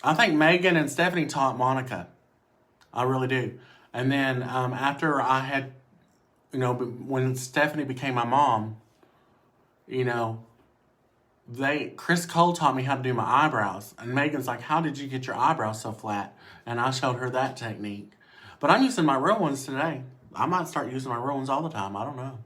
I think Megan and Stephanie taught Monica. I really do. And then after I had, when Stephanie became my mom, Chris Cole taught me how to do my eyebrows. And Megan's like, how did you get your eyebrows so flat? And I showed her that technique. But I'm using my real ones today. I might start using my real ones all the time. I don't know.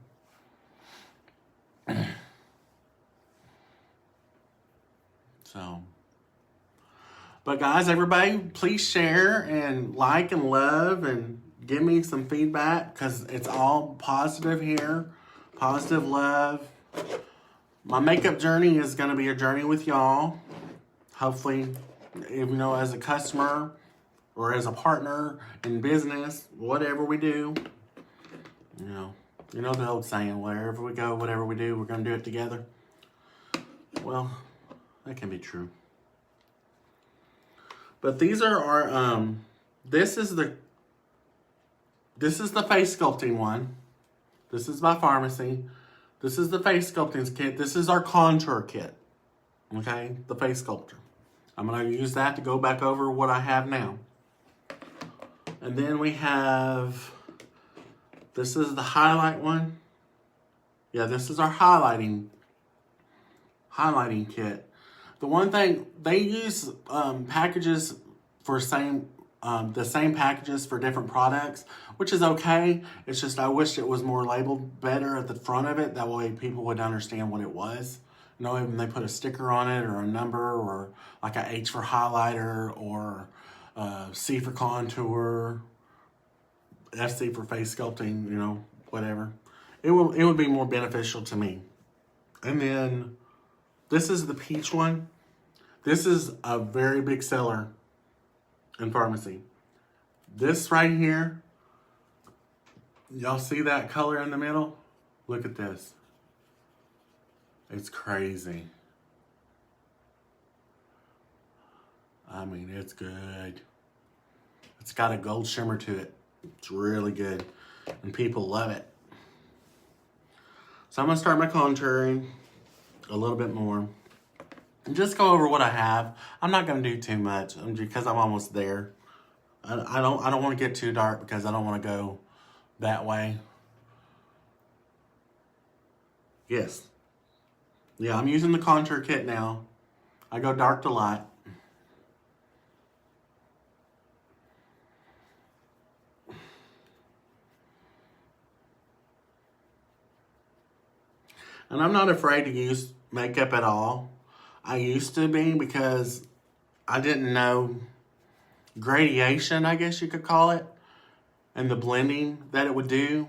But guys, everybody, please share and like and love and give me some feedback because it's all positive here. Positive love. My makeup journey is going to be a journey with y'all. Hopefully, as a customer or as a partner in business, whatever we do, you know the old saying, wherever we go, whatever we do, we're going to do it together. Well, that can be true. But these are our, this is the face sculpting one. This is by Farmasi. This is the face sculpting kit. This is our contour kit. Okay, the face sculptor. I'm going to use that to go back over what I have now. And then we have, this is the highlight one. Yeah, this is our highlighting kit. The one thing, they use packages for the same packages for different products, which is okay. It's just I wish it was more labeled better at the front of it. That way people would understand what it was. When they put a sticker on it or a number or like a H for highlighter or C for contour, FC for face sculpting, whatever. It would be more beneficial to me. And then this is the peach one. This is a very big seller in Farmasi. This right here, y'all see that color in the middle? Look at this. It's crazy. I mean, it's good. It's got a gold shimmer to it. It's really good. And people love it. So I'm going to start my contouring a little bit more. And just go over what I have. I'm not going to do too much because I'm almost there. I don't want to get too dark because I don't want to go that way. Yes. Yeah, I'm using the contour kit now. I go dark to light. And I'm not afraid to use makeup at all. I used to be because I didn't know gradation, I guess you could call it, and the blending that it would do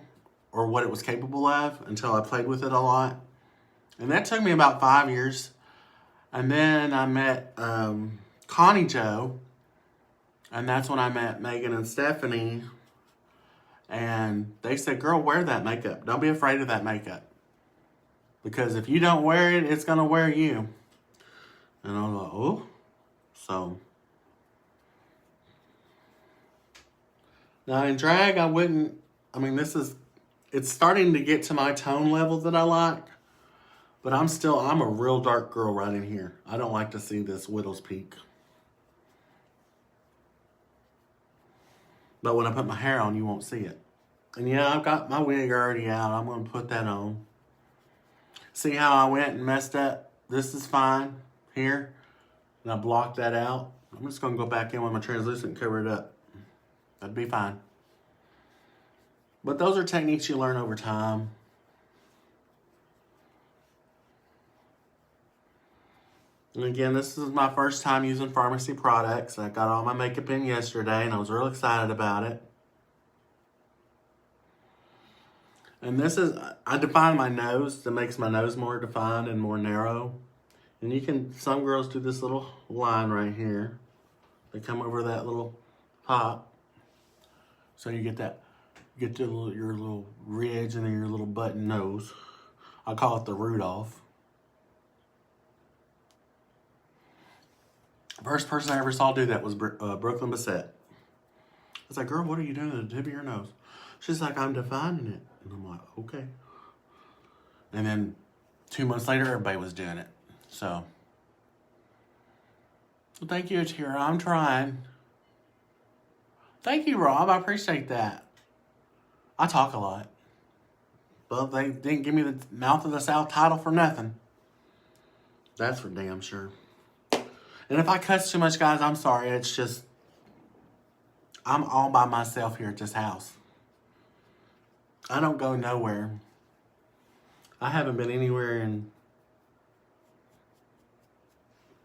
or what it was capable of until I played with it a lot. And that took me about 5 years. And then I met Connie Jo, and that's when I met Megan and Stephanie. And they said, girl, wear that makeup. Don't be afraid of that makeup. Because if you don't wear it, it's going to wear you. And I was like, oh. So. Now in drag, this is It's starting to get to my tone level that I like. But I'm a real dark girl right in here. I don't like to see this widow's peak. But when I put my hair on, you won't see it. And yeah, I've got my wig already out. I'm going to put that on. See how I went and messed up? This is fine here. And I blocked that out. I'm just going to go back in with my translucent and cover it up. That'd be fine. But those are techniques you learn over time. And again, this is my first time using Farmasi products. I got all my makeup in yesterday and I was real excited about it. And this is, I define my nose. That makes my nose more defined and more narrow. And you can, some girls do this little line right here. They come over that little pop. So you get that, your little ridge and then your little button nose. I call it the Rudolph. First person I ever saw do that was Brooklyn Bassett. I was like, girl, what are you doing to the tip of your nose? She's like, I'm defining it. And I'm like, okay. And then 2 months later, everybody was doing it. So, well, thank you, Atira. I'm trying. Thank you, Rob. I appreciate that. I talk a lot. But they didn't give me the Mouth of the South title for nothing. That's for damn sure. And if I cuss too much, guys, I'm sorry. It's just, I'm all by myself here at this house. I don't go nowhere. I haven't been anywhere in,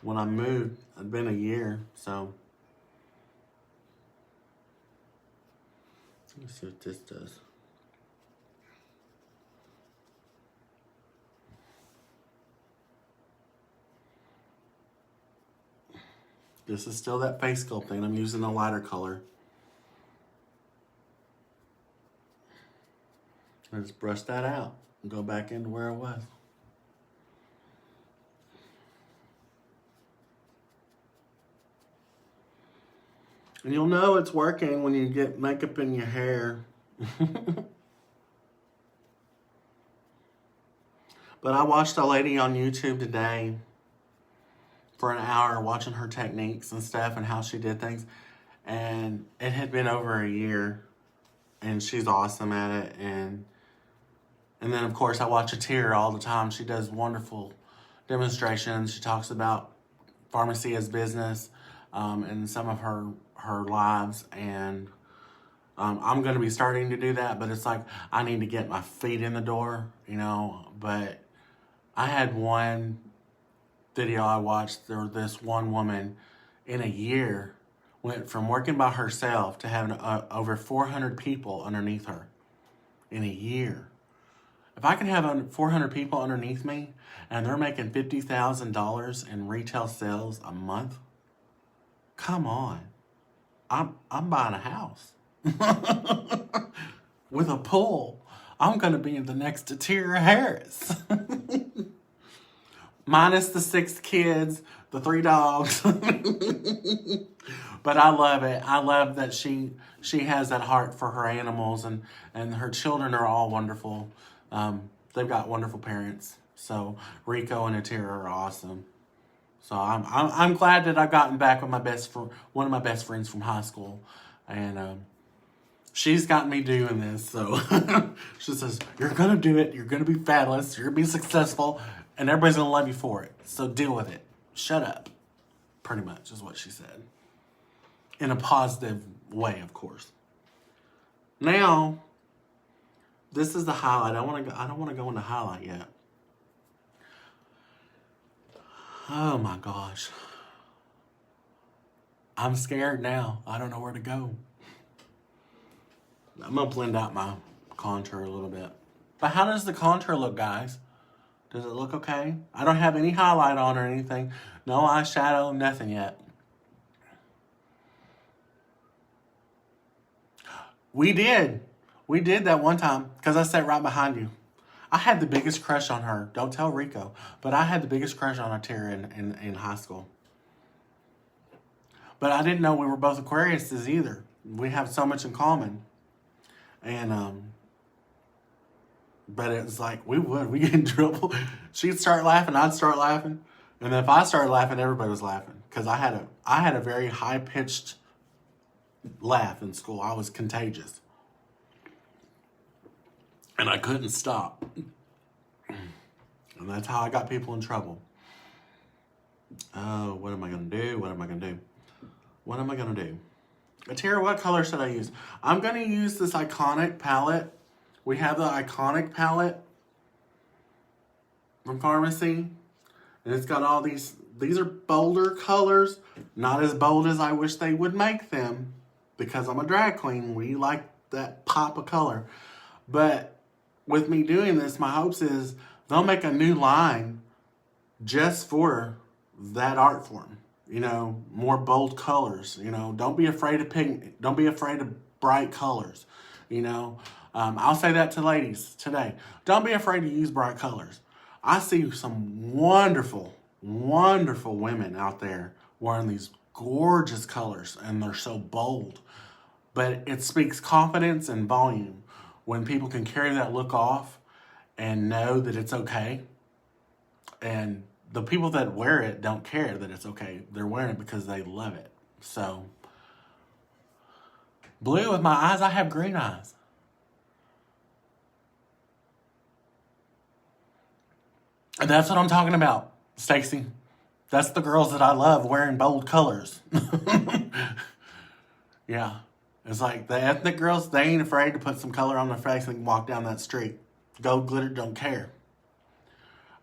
when I moved, it'd been a year, so. Let's see what this does. This is still that face sculpting. I'm using a lighter color. Let's brush that out and go back into where it was. And you'll know it's working when you get makeup in your hair. But I watched a lady on YouTube today for an hour watching her techniques and stuff and how she did things. And it had been over a year. And she's awesome at it. And then, of course, I watch Atira all the time. She does wonderful demonstrations. She talks about Farmasi as business in some of her lives. And I'm going to be starting to do that. But it's like I need to get my feet in the door, you know. But I had one video I watched. There was this one woman in a year went from working by herself to having over 400 people underneath her in a year. If I can have 400 people underneath me and they're making $50,000 in retail sales a month, come on. I'm buying a house with a pool. I'm going to be the next Atira Harris. Minus the 6 kids, the 3 dogs. But I love it. I love that she has that heart for her animals, and her children are all wonderful. They've got wonderful parents. So Rico and Atira are awesome. So I'm glad that I've gotten back with one of my best friends from high school, and she's got me doing this. So she says, "You're gonna do it. You're gonna be fabulous. You're gonna be successful, and everybody's gonna love you for it. So deal with it. Shut up." Pretty much is what she said, in a positive way, of course. Now, this is the highlight. I don't want to go into highlight yet. Oh my gosh. I'm scared now. I don't know where to go. I'm going to blend out my contour a little bit. But how does the contour look, guys? Does it look okay? I don't have any highlight on or anything. No eyeshadow, nothing yet. We did that one time because I sat right behind you. I had the biggest crush on her. Don't tell Rico. But I had the biggest crush on Atira in high school. But I didn't know we were both Aquariuses either. We have so much in common. And But it's like, we get in trouble. She'd start laughing, I'd start laughing. And then if I started laughing, everybody was laughing. Because I had a very high-pitched laugh in school. I was contagious. And I couldn't stop. And that's how I got people in trouble. Oh, what am I going to do? What am I going to do? What am I going to do? Tara, what color should I use? I'm going to use this Iconic palette. We have the Iconic palette from Farmasi. And it's got all these are bolder colors. Not as bold as I wish they would make them. Because I'm a drag queen. We like that pop of color. But with me doing this, my hopes is they'll make a new line just for that art form. You know, more bold colors. You know, don't be afraid of pink. Don't be afraid of bright colors. You know, I'll say that to ladies today. Don't be afraid to use bright colors. I see some wonderful, wonderful women out there wearing these gorgeous colors, and they're so bold. But it speaks confidence and volume when people can carry that look off and know that it's okay. And the people that wear it don't care that it's okay. They're wearing it because they love it. So, blue with my eyes, I have green eyes. And that's what I'm talking about, Stacy. That's the girls that I love wearing bold colors. Yeah. It's like the ethnic girls, they ain't afraid to put some color on their face and walk down that street. Gold glitter, don't care.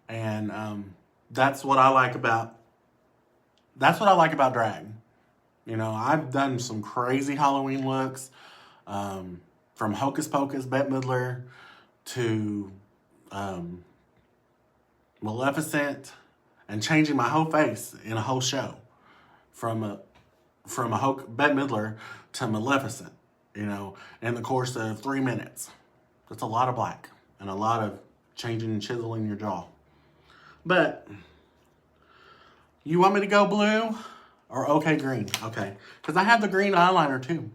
And that's what I like about drag. You know, I've done some crazy Halloween looks, from Hocus Pocus, Bette Midler, to Maleficent, and changing my whole face in a whole show from Bette Midler to Maleficent, you know, in the course of 3 minutes. That's a lot of black and a lot of changing and chiseling your jaw. But you want me to go blue or okay green? Okay, because I have the green eyeliner too.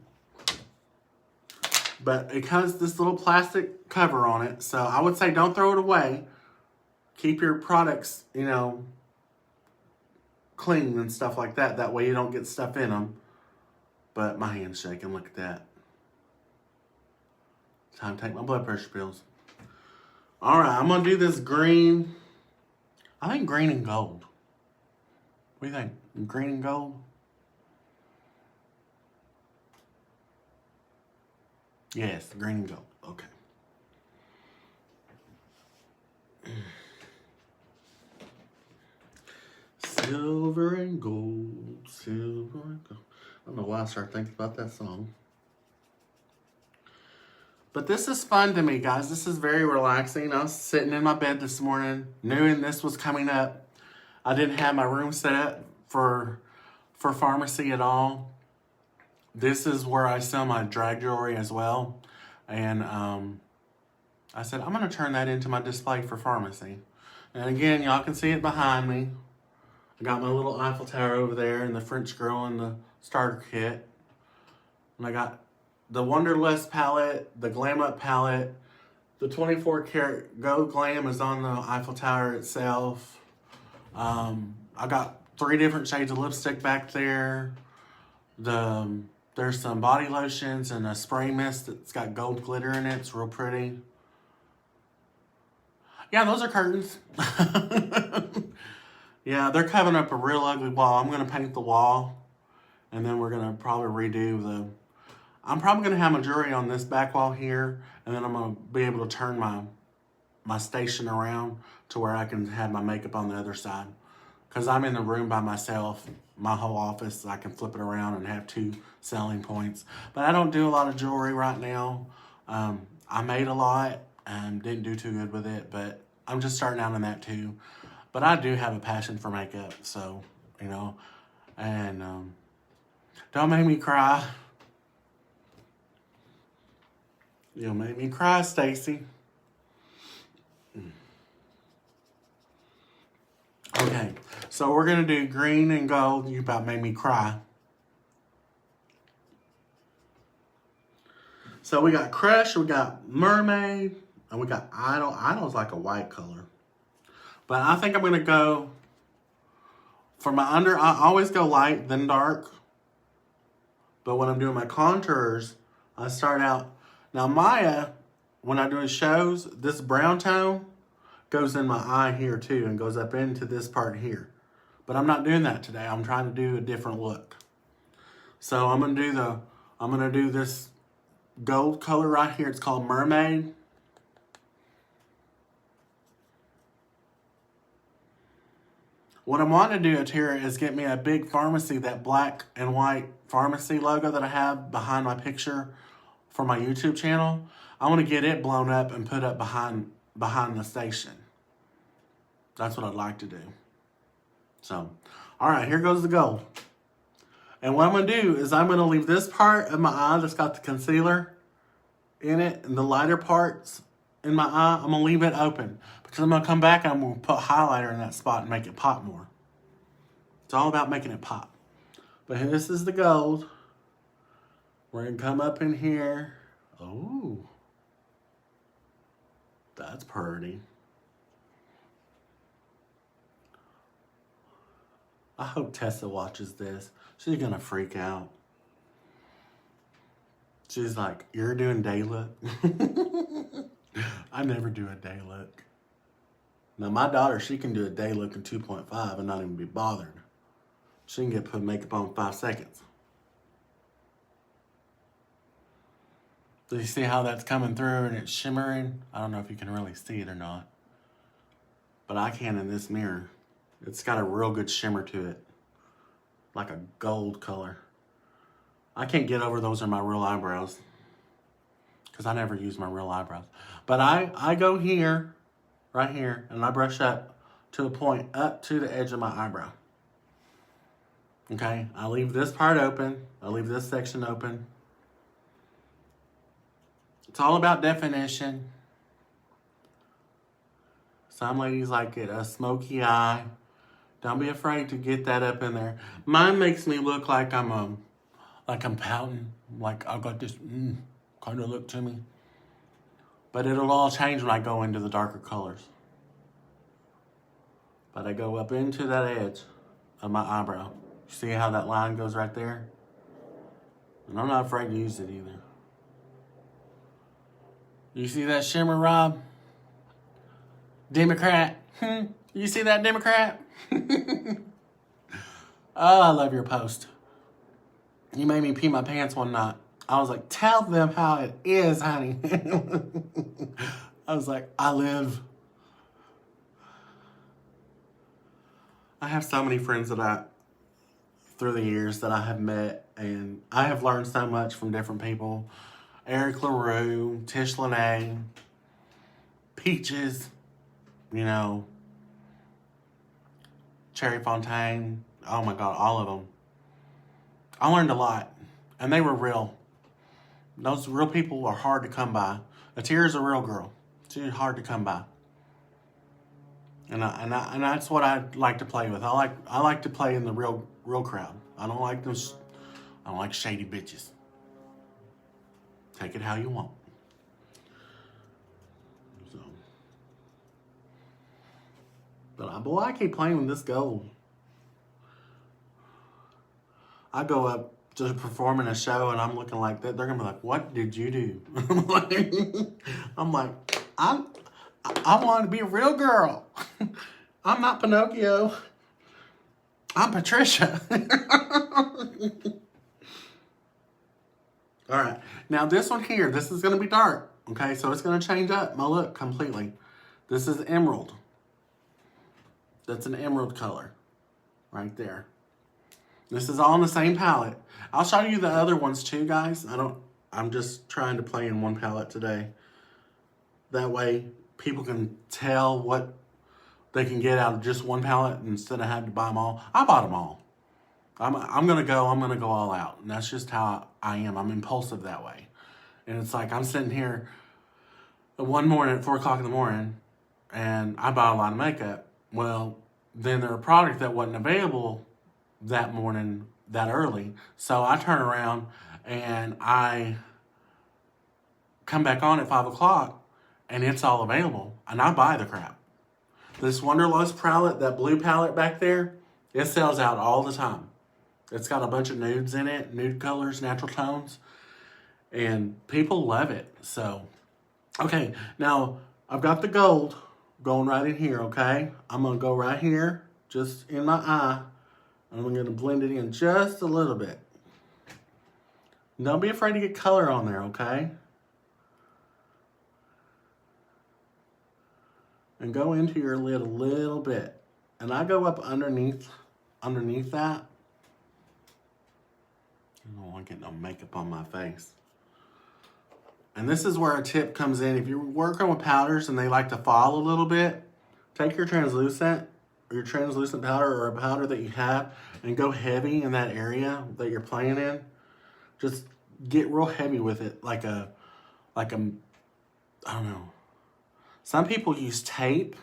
But it has this little plastic cover on it, so I would say don't throw it away. Keep your products, you know, clean and stuff like that. That way you don't get stuff in them. But my hand's shaking. Look at that. Time to take my blood pressure pills. All right, I'm going to do this green. I think green and gold. What do you think? Green and gold? Yes, green and gold. Okay. Silver and gold, silver and gold. I don't know why I started thinking about that song. But this is fun to me, guys. This is very relaxing. I was sitting in my bed this morning, knowing this was coming up. I didn't have my room set up for Farmasi at all. This is where I sell my drag jewelry as well. And I said, I'm going to turn that into my display for Farmasi. And again, y'all can see it behind me. I got my little Eiffel Tower over there and the French girl and the starter kit. And I got the Wonderlust palette, the Glam Up palette. The 24 karat Gold Glam is on the Eiffel Tower itself. I got 3 different shades of lipstick back there. There's some body lotions and a spray mist that's got gold glitter in it. It's real pretty. Yeah, those are curtains. Yeah, they're covering up a real ugly wall. I'm going to paint the wall. And then we're going to probably redo I'm probably going to have my jewelry on this back wall here. And then I'm going to be able to turn my station around to where I can have my makeup on the other side. Because I'm in the room by myself. My whole office, I can flip it around and have 2 selling points. But I don't do a lot of jewelry right now. I made a lot and didn't do too good with it. But I'm just starting out in that too. But I do have a passion for makeup. So, you know. And don't make me cry. You'll make me cry, Stacy. Okay, so we're going to do green and gold. You about made me cry. So we got Crush, we got Mermaid, And we got Idol. Idol's like a white color. But I think I'm going to go, for my under, I always go light, then dark. But when I'm doing my contours, I start out. Now Maya, when I'm doing shows, this brown tone goes in my eye here too and goes up into this part here. But I'm not doing that today. I'm trying to do a different look. So I'm gonna do this gold color right here. It's called Mermaid. What I'm wanting to do here is get me a big Farmasi, that black and white Farmasi logo that I have behind my picture for my YouTube channel. I want to get it blown up and put up behind the station. That's what I'd like to do. So, all right, here goes the gold. And what I'm going to do is I'm going to leave this part of my eye that's got the concealer in it and the lighter parts in my eye, I'm going to leave it open because I'm going to come back and I'm going to put highlighter in that spot and make it pop more. It's all about making it pop. But this is the gold. We're going to come up in here. Oh, that's pretty. I hope Tessa watches this. She's going to freak out. She's like, you're doing day look? I never do a day look. Now, my daughter, she can do a day look in 2.5 and not even be bothered. She can put makeup on in 5 seconds. Do you see how that's coming through and it's shimmering? I don't know if you can really see it or not. But I can in this mirror. It's got a real good shimmer to it. Like a gold color. I can't get over those are my real eyebrows. Because I never use my real eyebrows. But I go here, right here, and I brush up to a point up to the edge of my eyebrow. Okay, I leave this part open. I leave this section open. It's all about definition. Some ladies like it a smoky eye. Don't be afraid to get that up in there. Mine makes me look like I'm pouting, like I've got this kind of look to me. But it'll all change when I go into the darker colors. But I go up into that edge of my eyebrow. See how that line goes right there? And I'm not afraid to use it either. You see that shimmer, Rob? Democrat. You see that, Democrat? Oh, I love your post. You made me pee my pants one night. I was like, tell them how it is, honey. I was like, I have so many friends through the years that I have met, and I have learned so much from different people. Eric LaRue, Tish Lene, Peaches, Cherry Fontaine. Oh my God, all of them. I learned a lot, and they were real. Those real people are hard to come by. Atira's a real girl. She's hard to come by. And that's what I like to play with. I like to play in the real crowd. I don't like those. I don't like shady bitches. Take it how you want. So, but boy, I keep playing with this gold. I go up to perform in a show and I'm looking like that. They're gonna be like, "What did you do?" I'm like, I want to be a real girl. I'm not Pinocchio. I'm Patricia. All right. Now this one here, this is going to be dark. Okay, so it's going to change up my look completely. This is emerald. That's an emerald color right there. This is all in the same palette. I'll show you the other ones too, guys. I'm just trying to play in one palette today. That way people can tell what they can get out of just one palette instead of having to buy them all. I bought them all. I'm gonna go all out. And that's just how I am. I'm impulsive that way. And it's like I'm sitting here one morning at 4 o'clock in the morning and I bought a lot of makeup. Well, then there a product that wasn't available that morning that early. So I turn around and I come back on at 5 o'clock and it's all available. And I buy the crap. This Wonderlust palette, that blue palette back there, it sells out all the time. It's got a bunch of nudes in it, nude colors, natural tones, and people love it. So, okay, now I've got the gold going right in here, okay? I'm going to go right here, just in my eye, and I'm going to blend it in just a little bit. Don't be afraid to get color on there, okay? And go into your lid a little bit. And I go up underneath that. I don't want to get no makeup on my face. And this is where a tip comes in. If you're working with powders and they like to fall a little bit, take your translucent powder or a powder that you have and go heavy in that area that you're playing in. Just get real heavy with it, like a, I don't know. Some people use tape.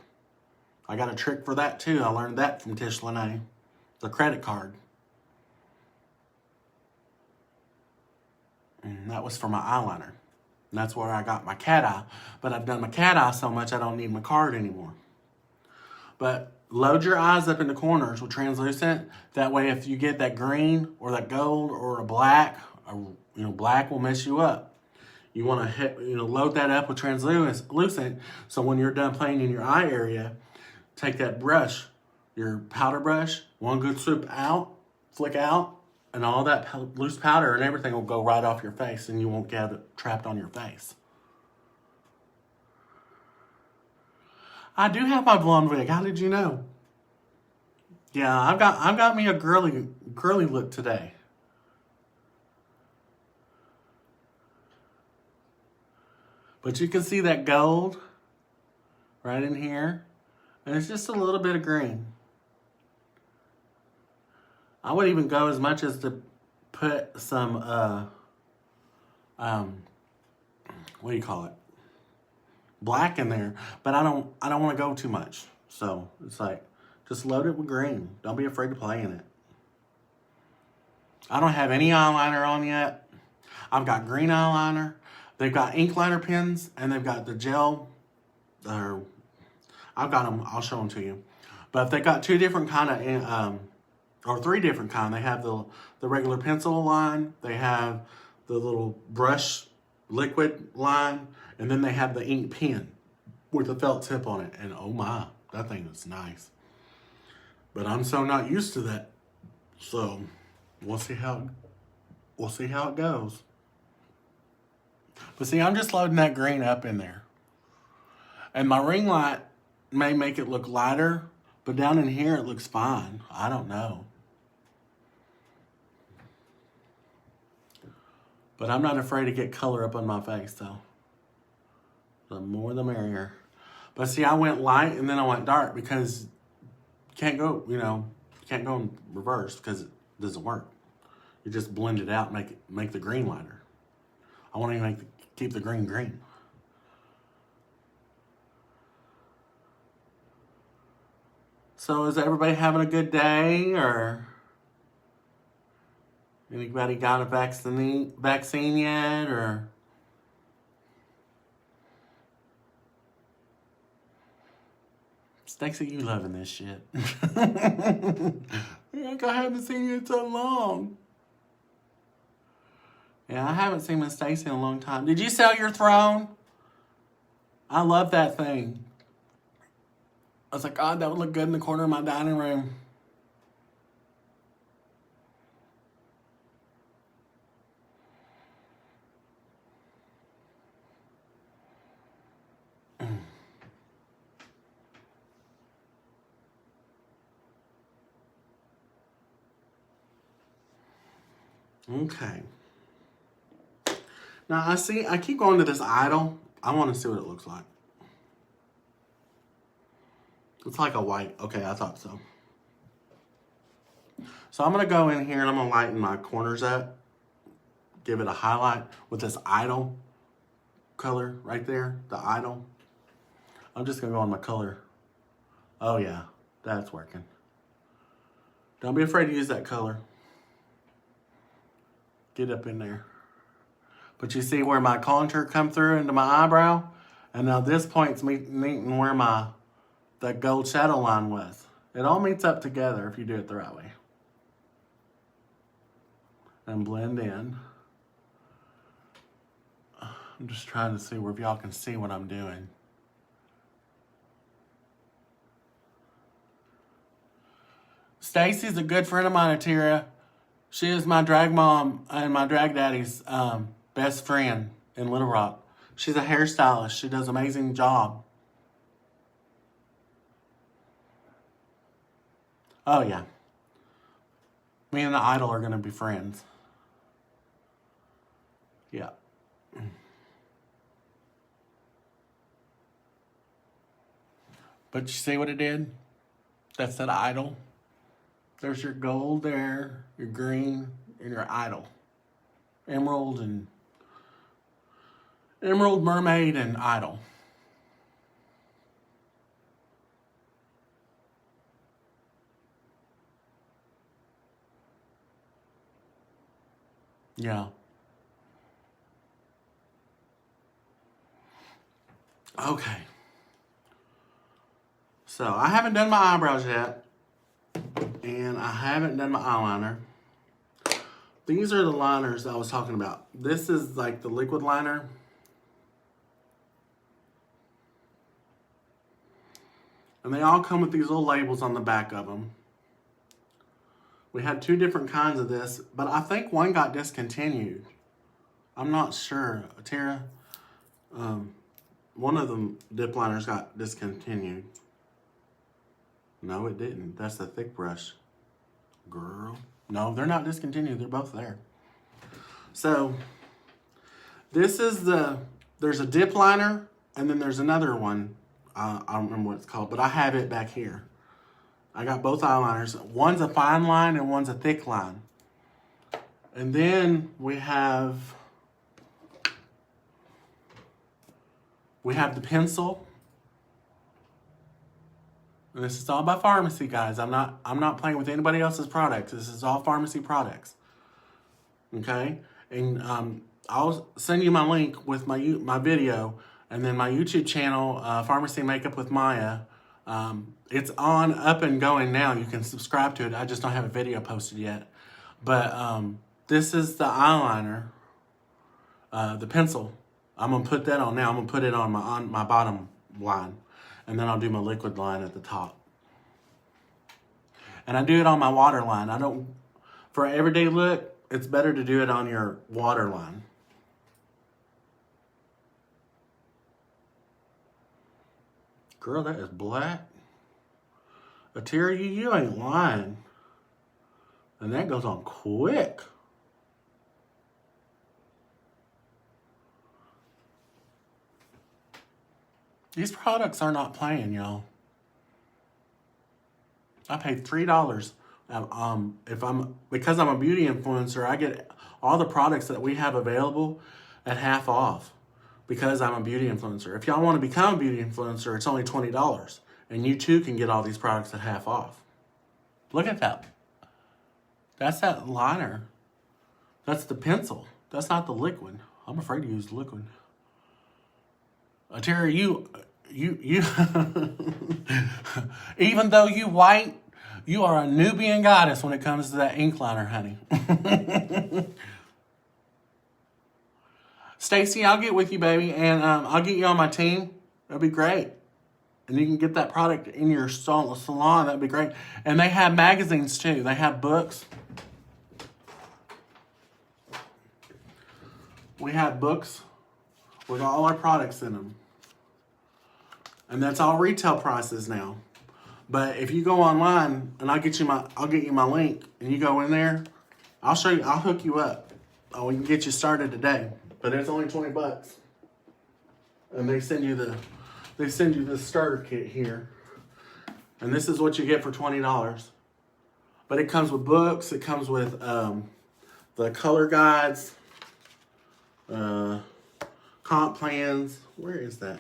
I got a trick for that too. I learned that from Tish Lene, the credit card. And that was for my eyeliner. And that's where I got my cat eye. But I've done my cat eye so much I don't need my card anymore. But load your eyes up in the corners with translucent. That way if you get that green or that gold or a black, black will mess you up. You want to load that up with translucent, so when you're done playing in your eye area, take that brush, your powder brush, one good swoop out, flick out, and all that loose powder and everything will go right off your face, and you won't get it trapped on your face. I do have my blonde wig. How did you know? Yeah, I've got me a girly look today. But you can see that gold right in here. And it's just a little bit of green. I would even go as much as to put some, what do you call it? Black in there. But I don't want to go too much. So it's like, just load it with green. Don't be afraid to play in it. I don't have any eyeliner on yet. I've got green eyeliner. They've got ink liner pens, and they've got the gel. I've got them. I'll show them to you. But they got two different kind of, or three different kind. They have the regular pencil line. They have the little brush liquid line, and then they have the ink pen with a felt tip on it. And oh my, that thing is nice. But I'm so not used to that, so we'll see how it goes. But see, I'm just loading that green up in there. And my ring light may make it look lighter, but down in here it looks fine. I don't know. But I'm not afraid to get color up on my face, though. The more the merrier. But see, I went light and then I went dark because you can't go, can't go in reverse because it doesn't work. You just blend it out and make the green lighter. I want to keep the green green. So is everybody having a good day, or anybody got a vaccine yet, or Stacey, you loving this shit? I haven't seen you in so long. Yeah, I haven't seen Miss Stacey in a long time. Did you sell your throne? I love that thing. I was like, God, that would look good in the corner of my dining room. Okay. Now, I keep going to this idol. I want to see what it looks like. It's like a white. Okay, I thought so. So I'm going to go in here and I'm going to lighten my corners up. Give it a highlight with this idol color right there. The idol. I'm just going to go on my color. Oh, yeah. That's working. Don't be afraid to use that color. Get up in there. But you see where my contour come through into my eyebrow? And now this point's meeting where that gold shadow line was. It all meets up together if you do it the right way. And blend in. I'm just trying to see if y'all can see what I'm doing. Stacy's a good friend of mine, Atira. She is my drag mom and my drag daddy's best friend in Little Rock. She's a hairstylist. She does an amazing job. Oh, yeah. Me and the idol are going to be friends. Yeah. But you see what it did? That's that idol. There's your gold there, your green, and your idol. Emerald, mermaid, and idol. Yeah. Okay. So, I haven't done my eyebrows yet. And I haven't done my eyeliner. These are the liners I was talking about. This is like the liquid liner. And they all come with these little labels on the back of them. We had 2 different kinds of this, but I think one got discontinued. I'm not sure. Tara, one of them dip liners got discontinued. No, it didn't. That's the thick brush. Girl. No, they're not discontinued. They're both there. So, this is there's a dip liner, and then there's another one. I don't remember what it's called, but I have it back here. I got both eyeliners. One's a fine line and one's a thick line. And then we have the pencil. And this is all by Farmasi, guys. I'm not playing with anybody else's products. This is all Farmasi products. Okay? And I'll send you my link with my video, and then my YouTube channel, Farmasi Makeup with Maya. It's up and going now. You can subscribe to it. I just don't have a video posted yet. But this is the eyeliner, the pencil. I'm gonna put that on now. I'm gonna put it on my bottom line. And then I'll do my liquid line at the top. And I do it on my water line. For an everyday look, it's better to do it on your water line. Girl, that is black. Atira, you ain't lying. And that goes on quick. These products are not playing, y'all. I paid $3. Because I'm a beauty influencer, I get all the products that we have available at half off because I'm a beauty influencer. If y'all want to become a beauty influencer, it's only $20. And you too can get all these products at half off. Look at that. That's that liner. That's the pencil. That's not the liquid. I'm afraid to use the liquid. Terry, you even though you white, you are a Nubian goddess when it comes to that ink liner, honey. Stacy, I'll get with you, baby, and I'll get you on my team. That'd be great. And you can get that product in your salon. That'd be great. And they have magazines, too. They have books. We have books with all our products in them. And that's all retail prices now. But if you go online, and I'll get you my link, and you go in there, I'll show you. I'll hook you up. We can get you started today. But it's only $20, and they send you the starter kit here, and this is what you get for $20. But it comes with books. It comes with the color guides, comp plans. Where is that?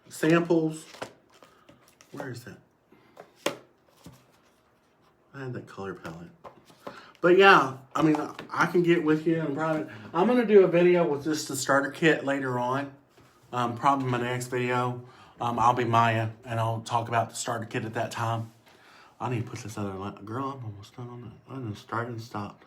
Samples. Where is that? I had that color palette. But yeah, I mean, I can get with you and probably I'm gonna do a video with just the starter kit later on. Probably my next video, I'll be Maya, and I'll talk about the starter kit at that time. I need to put this other light. Girl, I'm almost done on that. I'm gonna start and stop.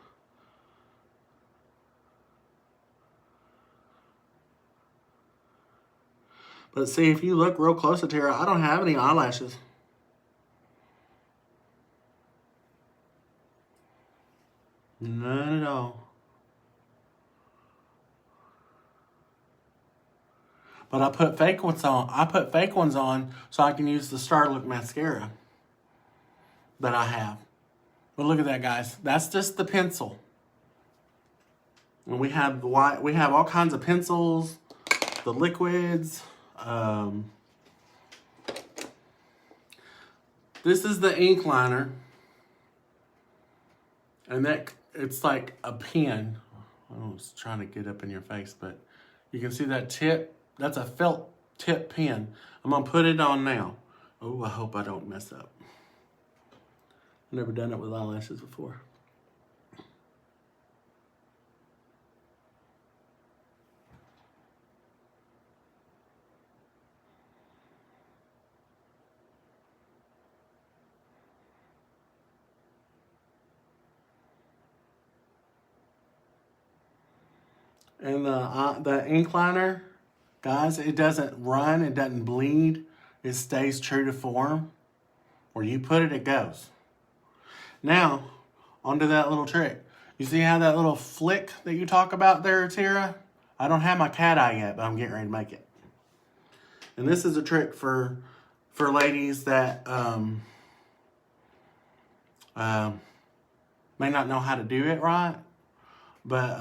But see, if you look real close at here, I don't have any eyelashes. None at all. But I put fake ones on. I put fake ones on so I can use the Star Look mascara that I have. But look at that, guys. That's just the pencil. And we have white. We have all kinds of pencils, the liquids. This is the ink liner, and that it's like a pen. I was trying to get up in your face, but you can see that tip. That's a felt tip pen. I'm gonna put it on now. Oh, I hope I don't mess up. I've never done it with eyelashes before. And the ink liner, guys, it doesn't run, it doesn't bleed. It stays true to form. Where you put it, it goes. Now, onto that little trick. You see how that little flick that you talk about there, Tara? I don't have my cat eye yet, but I'm getting ready to make it. And this is a trick for ladies that may not know how to do it right, but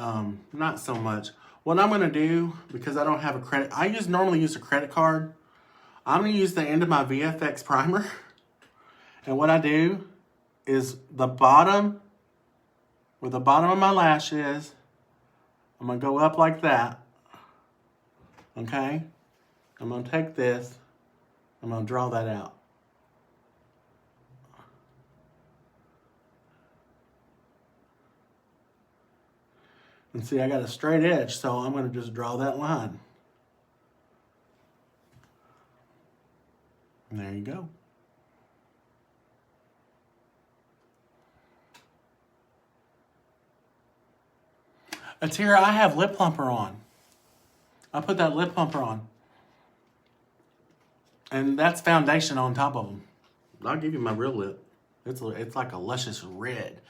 not so much. What I'm gonna do, because I don't have a credit, I normally use a credit card. I'm gonna use the end of my VFX primer. And what I do is the bottom, where the bottom of my lash is, I'm gonna go up like that, okay? I'm gonna take this, I'm gonna draw that out. And see, I got a straight edge, so I'm gonna just draw that line. And there you go. Atira, I have lip plumper on. I put that lip plumper on. And that's foundation on top of them. I'll give you my real lip. It's like a luscious red.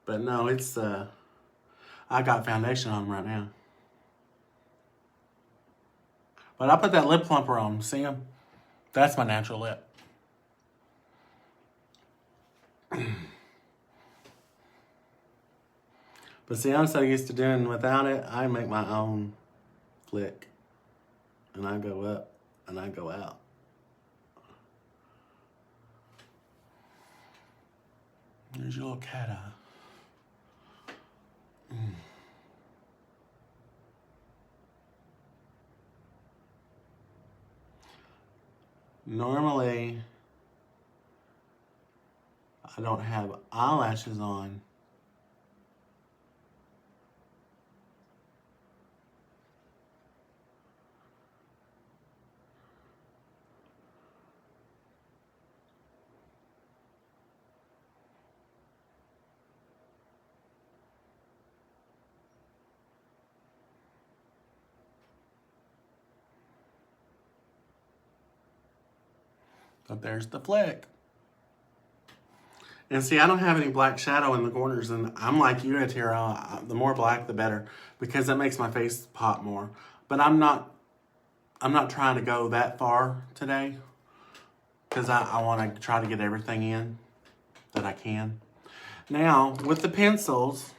But no, it's, I got foundation on right now. But I put that lip plumper on. See them? That's my natural lip. But see, I'm so used to doing without it, I make my own flick. And I go up and I go out. There's your little cat eye. Normally, I don't have eyelashes on. But there's the flick. And see, I don't have any black shadow in the corners, and I'm like you, Atira. The more black, the better, because that makes my face pop more. But I'm not trying to go that far today, because I want to try to get everything in that I can. Now, with the pencils,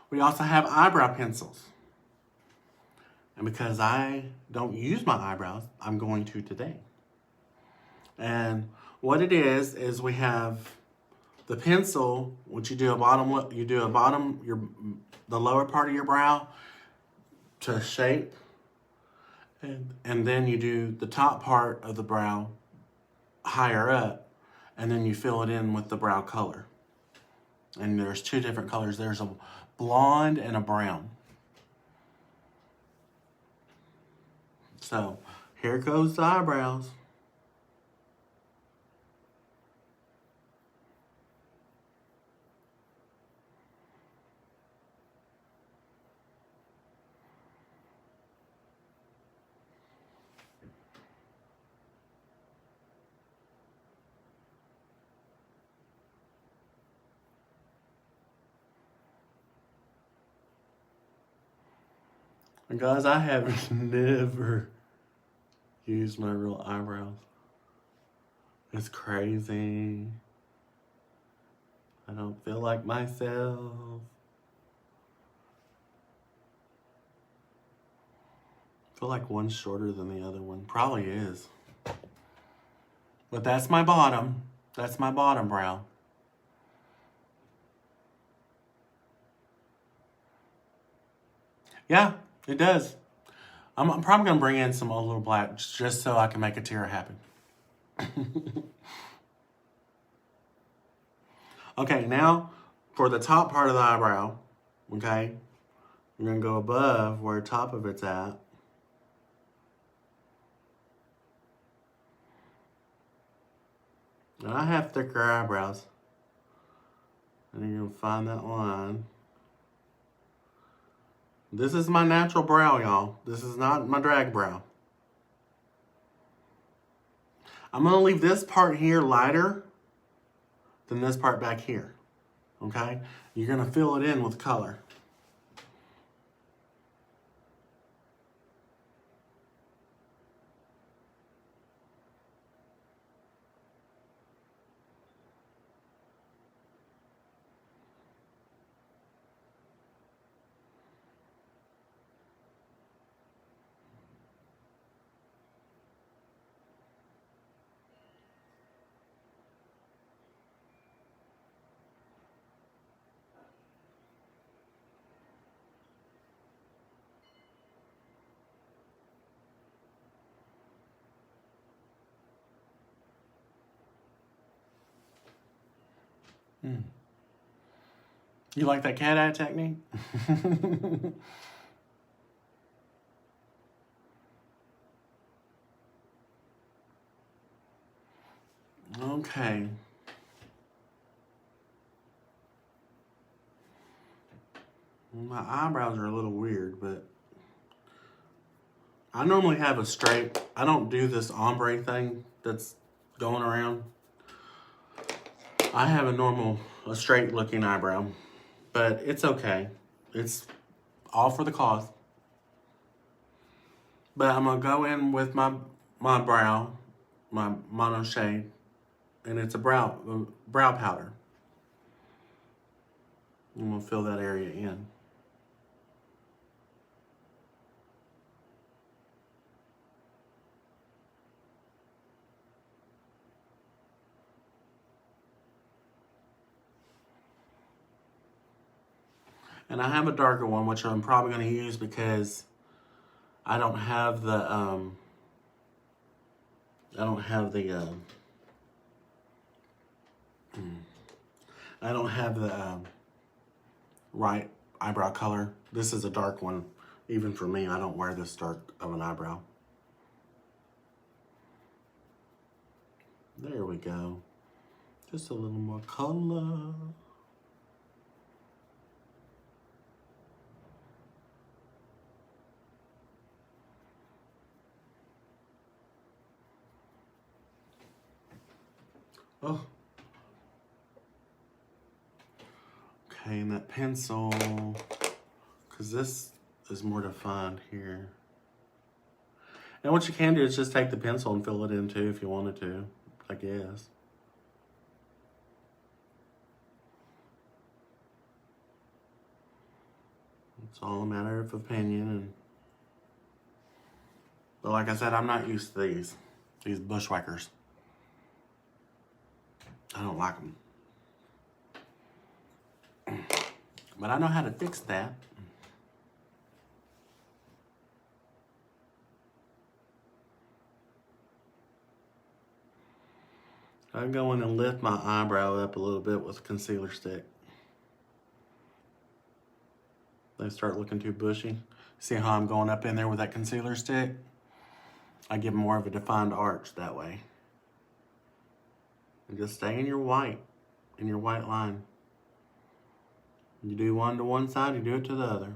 we also have eyebrow pencils. And because I don't use my eyebrows, I'm going to today. And what it is we have the pencil, which the lower part of your brow to shape. And then you do the top part of the brow higher up, and then you fill it in with the brow color. And there's two different colors. There's a blonde and a brown. So here goes the eyebrows. And guys, I have never used my real eyebrows. It's crazy. I don't feel like myself. I feel like one's shorter than the other one. Probably is. But that's my bottom. That's my bottom brow. Yeah, it does. I'm probably going to bring in some old little black just so I can make a tear happen. Okay, now for the top part of the eyebrow, okay, we're going to go above where the top of it's at. And I have thicker eyebrows. And you're going to find that line. This is my natural brow, y'all. This is not my drag brow. I'm going to leave this part here lighter than this part back here. Okay? You're going to fill it in with color. You like that cat eye technique? Okay. My eyebrows are a little weird, but I normally have a straight. I don't do this ombre thing that's going around. I have a straight looking eyebrow, but it's okay. It's all for the cause. But I'm gonna go in with my brow, my mono shade, and it's a brow powder. I'm gonna fill that area in. And I have a darker one, which I'm probably going to use because I don't have the right eyebrow color. This is a dark one. Even for me, I don't wear this dark of an eyebrow. There we go. Just a little more color. Oh. Okay, and that pencil, because this is more defined here. And what you can do is just take the pencil and fill it in too if you wanted to, I guess. It's all a matter of opinion. But like I said, I'm not used to these bushwhackers. I don't like them. But I know how to fix that. I go in and lift my eyebrow up a little bit with a concealer stick. They start looking too bushy. See how I'm going up in there with that concealer stick? I give more of a defined arch that way. And just stay in your white line. You do one to one side, you do it to the other.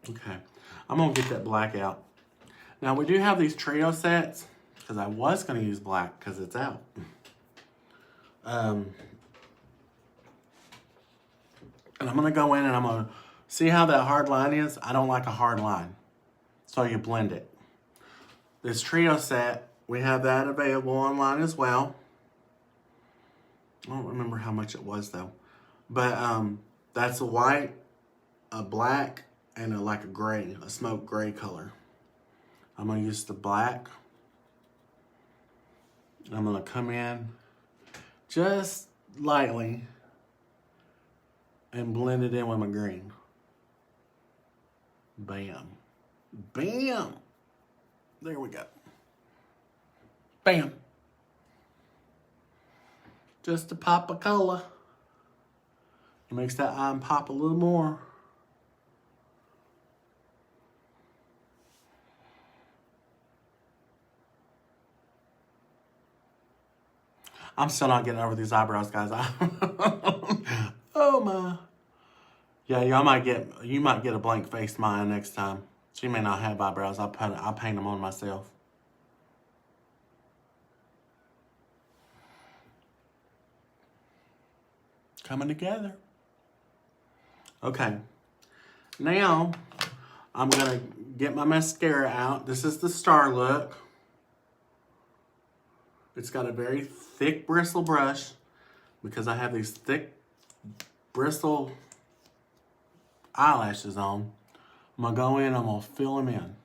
Okay, I'm gonna get that black out. Now we do have these trio sets, because I was gonna use black because it's out. And I'm gonna go in and I'm gonna see how that hard line is. I don't like a hard line, so you blend it. This trio set, we have that available online as well. I don't remember how much it was though, but that's a white, a black, and like a gray, a smoke gray color. I'm gonna use the black. I'm gonna come in just lightly and blend it in with my green. Bam. Bam. There we go. Bam. Just a pop of color. It makes that eye pop a little more. I'm still not getting over these eyebrows, guys. Oh my. Yeah, you might get a blank face Maya next time. She may not have eyebrows. I'll paint them on myself. Coming together. Okay. Now, I'm gonna get my mascara out. This is the Star Look. It's got a very thick bristle brush because I have these thick bristle eyelashes on. I'm gonna go in, I'm gonna fill them in.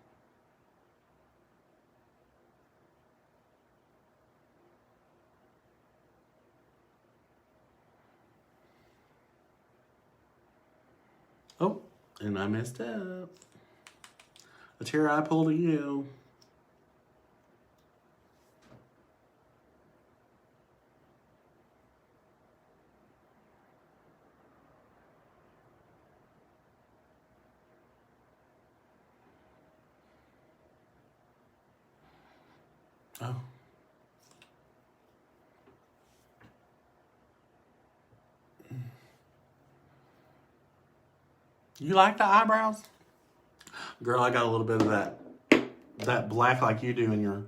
Oh, and I messed up. A tear I pulled to you. Oh. You like the eyebrows? Girl, I got a little bit of that black like you do in your,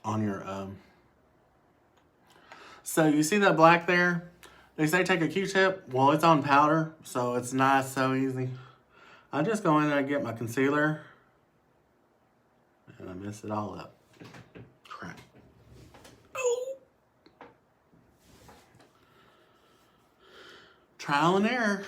on your, So you see that black there? They say take a Q-tip. Well, it's on powder, so it's nice, so easy. I just go in there and get my concealer, and I mess it all up. Crap. Oh. Trial and error.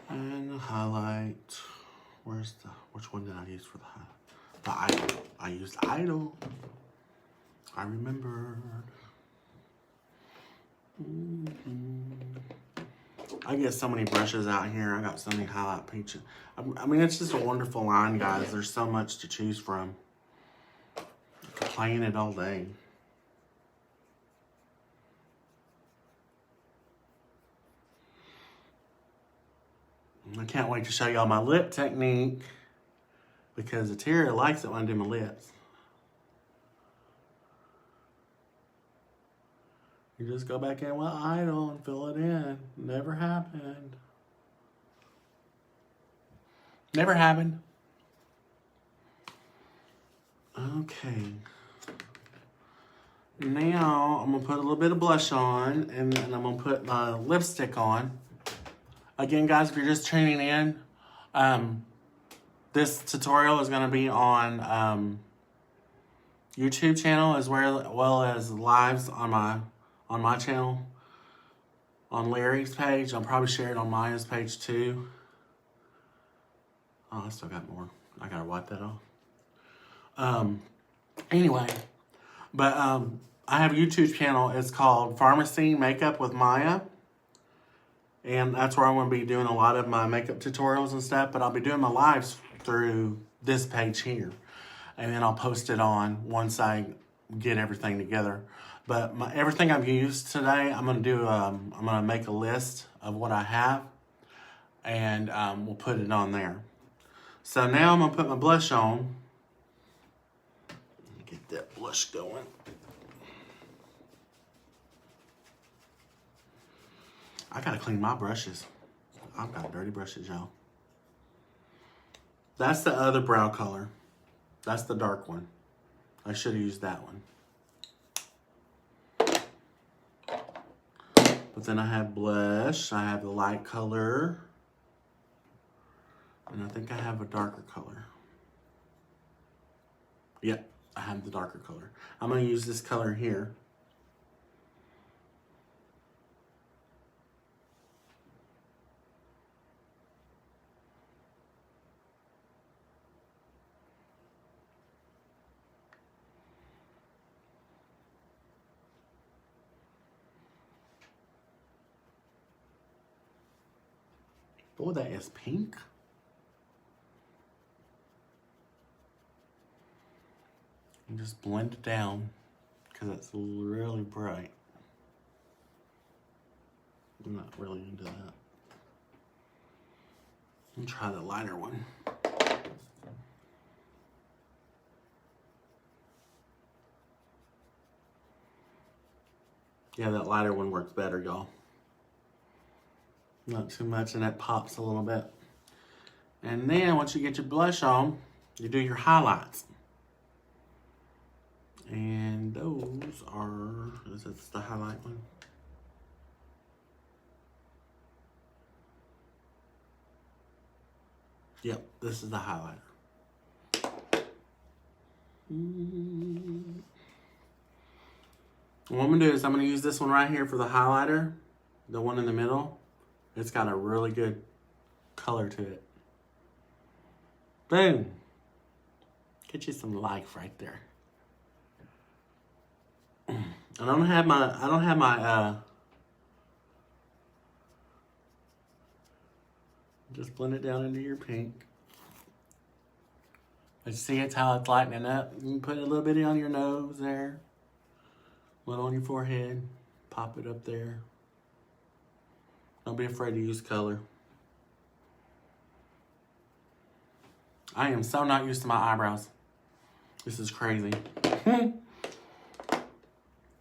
And the highlight. Which one did I use for the highlight? The Idol. I used Idol. I remembered. I get so many brushes out here. I got so many highlight peaches. I mean, it's just a wonderful line, guys. There's so much to choose from. I could play in it all day. I can't wait to show y'all my lip technique because Atira likes it when I do my lips. You just go back in with Idol and fill it in. Never happened. Never happened. Okay. Now I'm gonna put a little bit of blush on and then I'm gonna put my lipstick on. Again, guys, if you're just tuning in, This tutorial is going to be on YouTube channel as well as lives on my channel, on Larry's page. I'll probably share it on Maya's page too. Oh, I still got more. I gotta wipe that off. Anyway, but I have a YouTube channel. It's called Farmasi Makeup with Maya. And that's where I'm going to be doing a lot of my makeup tutorials and stuff. But I'll be doing my lives through this page here. And then I'll post it on once I get everything together. But everything I've used today, I'm going to do, I'm going to make a list of what I have. And we'll put it on there. So now I'm going to put my blush on. Get that blush going. I gotta clean my brushes. I've got dirty brushes, y'all. That's the other brow color. That's the dark one. I should have used that one. But then I have blush. I have the light color. And I think I have a darker color. Yep, I have the darker color. I'm gonna use this color here. Oh, that is pink. And just blend it down because it's really bright. I'm not really into that. I'll try the lighter one. Yeah, that lighter one works better, y'all. Not too much, and that pops a little bit. And then once you get your blush on, you do your highlights. And those are, is this the highlight one? Yep, this is the highlighter. What I'm gonna do is I'm gonna use this one right here for the highlighter, the one in the middle. It's got a really good color to it. Boom. Get you some life right there. I don't have my just blend it down into your pink. But see it's how it's lightening up. You can put a little bit on your nose there. A little on your forehead. Pop it up there. Don't be afraid to use color. I am so not used to my eyebrows. This is crazy.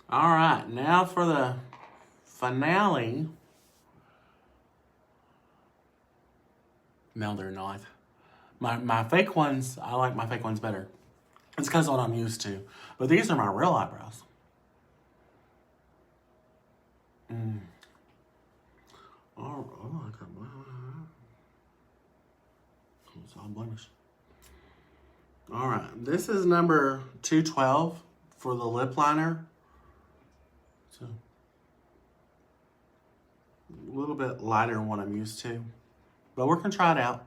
All right, now for the finale. No, they're not. My fake ones, I like my fake ones better. It's because of what I'm used to. But these are my real eyebrows. Oh, I got it's all blemished. All right, this is number 212 for the lip liner. So a little bit lighter than what I'm used to, but we're gonna try it out.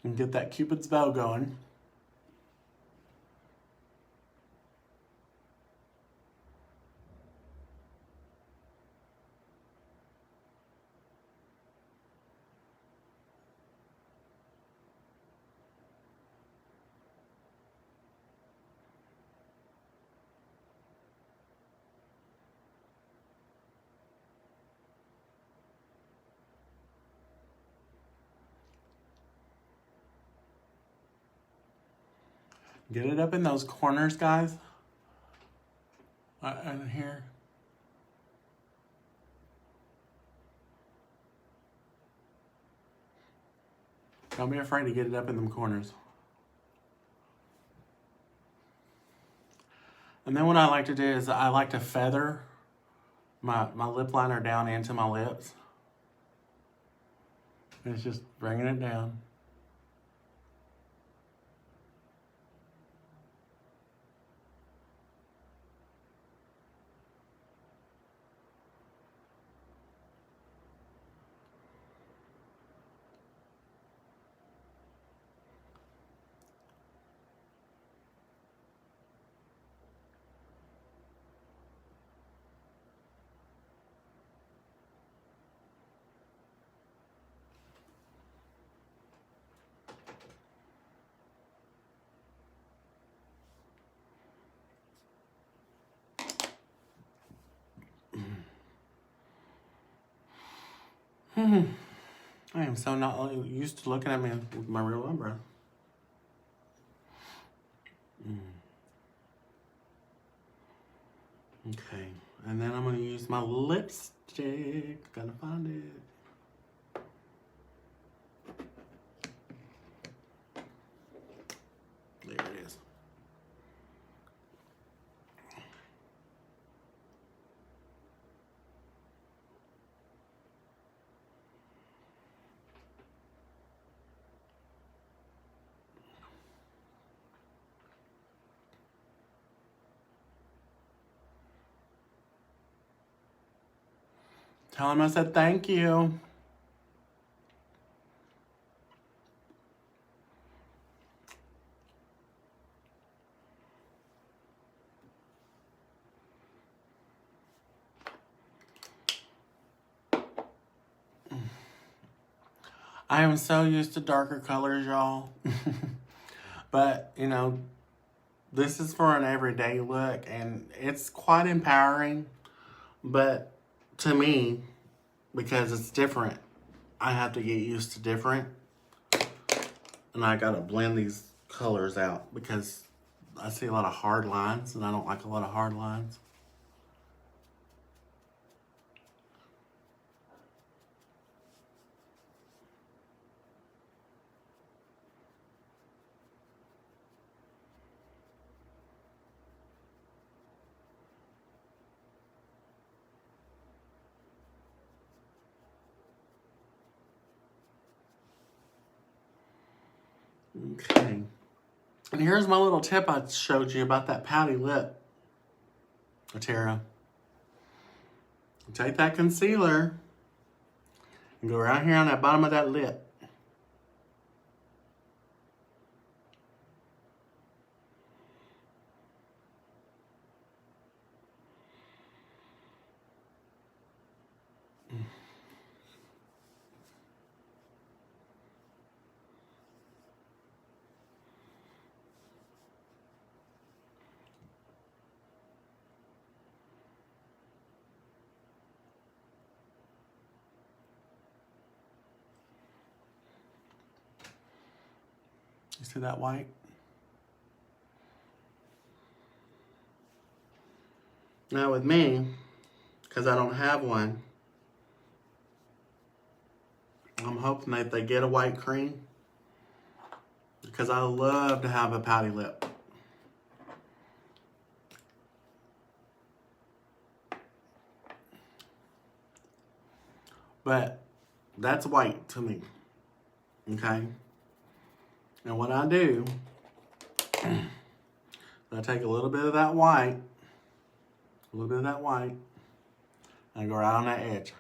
And get that Cupid's bow going. Get it up in those corners, guys. And here. Don't be afraid to get it up in them corners. And then what I like to do is I like to feather my lip liner down into my lips. And it's just bringing it down. I am so not used to looking at me with my real eyebrow. Okay, and then I'm going to use my lipstick. Gotta find it. There it is. Tell him I said thank you. I am so used to darker colors, y'all. But, you know, this is for an everyday look, and it's quite empowering. But to me, because it's different, I have to get used to different. And I gotta blend these colors out because I see a lot of hard lines, and I don't like a lot of hard lines. Okay. And here's my little tip I showed you about that pouty lip, Tara. Take that concealer and go right here on that bottom of that lip. You see that white? Now with me, because I don't have one, I'm hoping that they get a white cream because I love to have a pouty lip. But that's white to me, okay? And what I do, I take a little bit of that white, and I go right on that edge.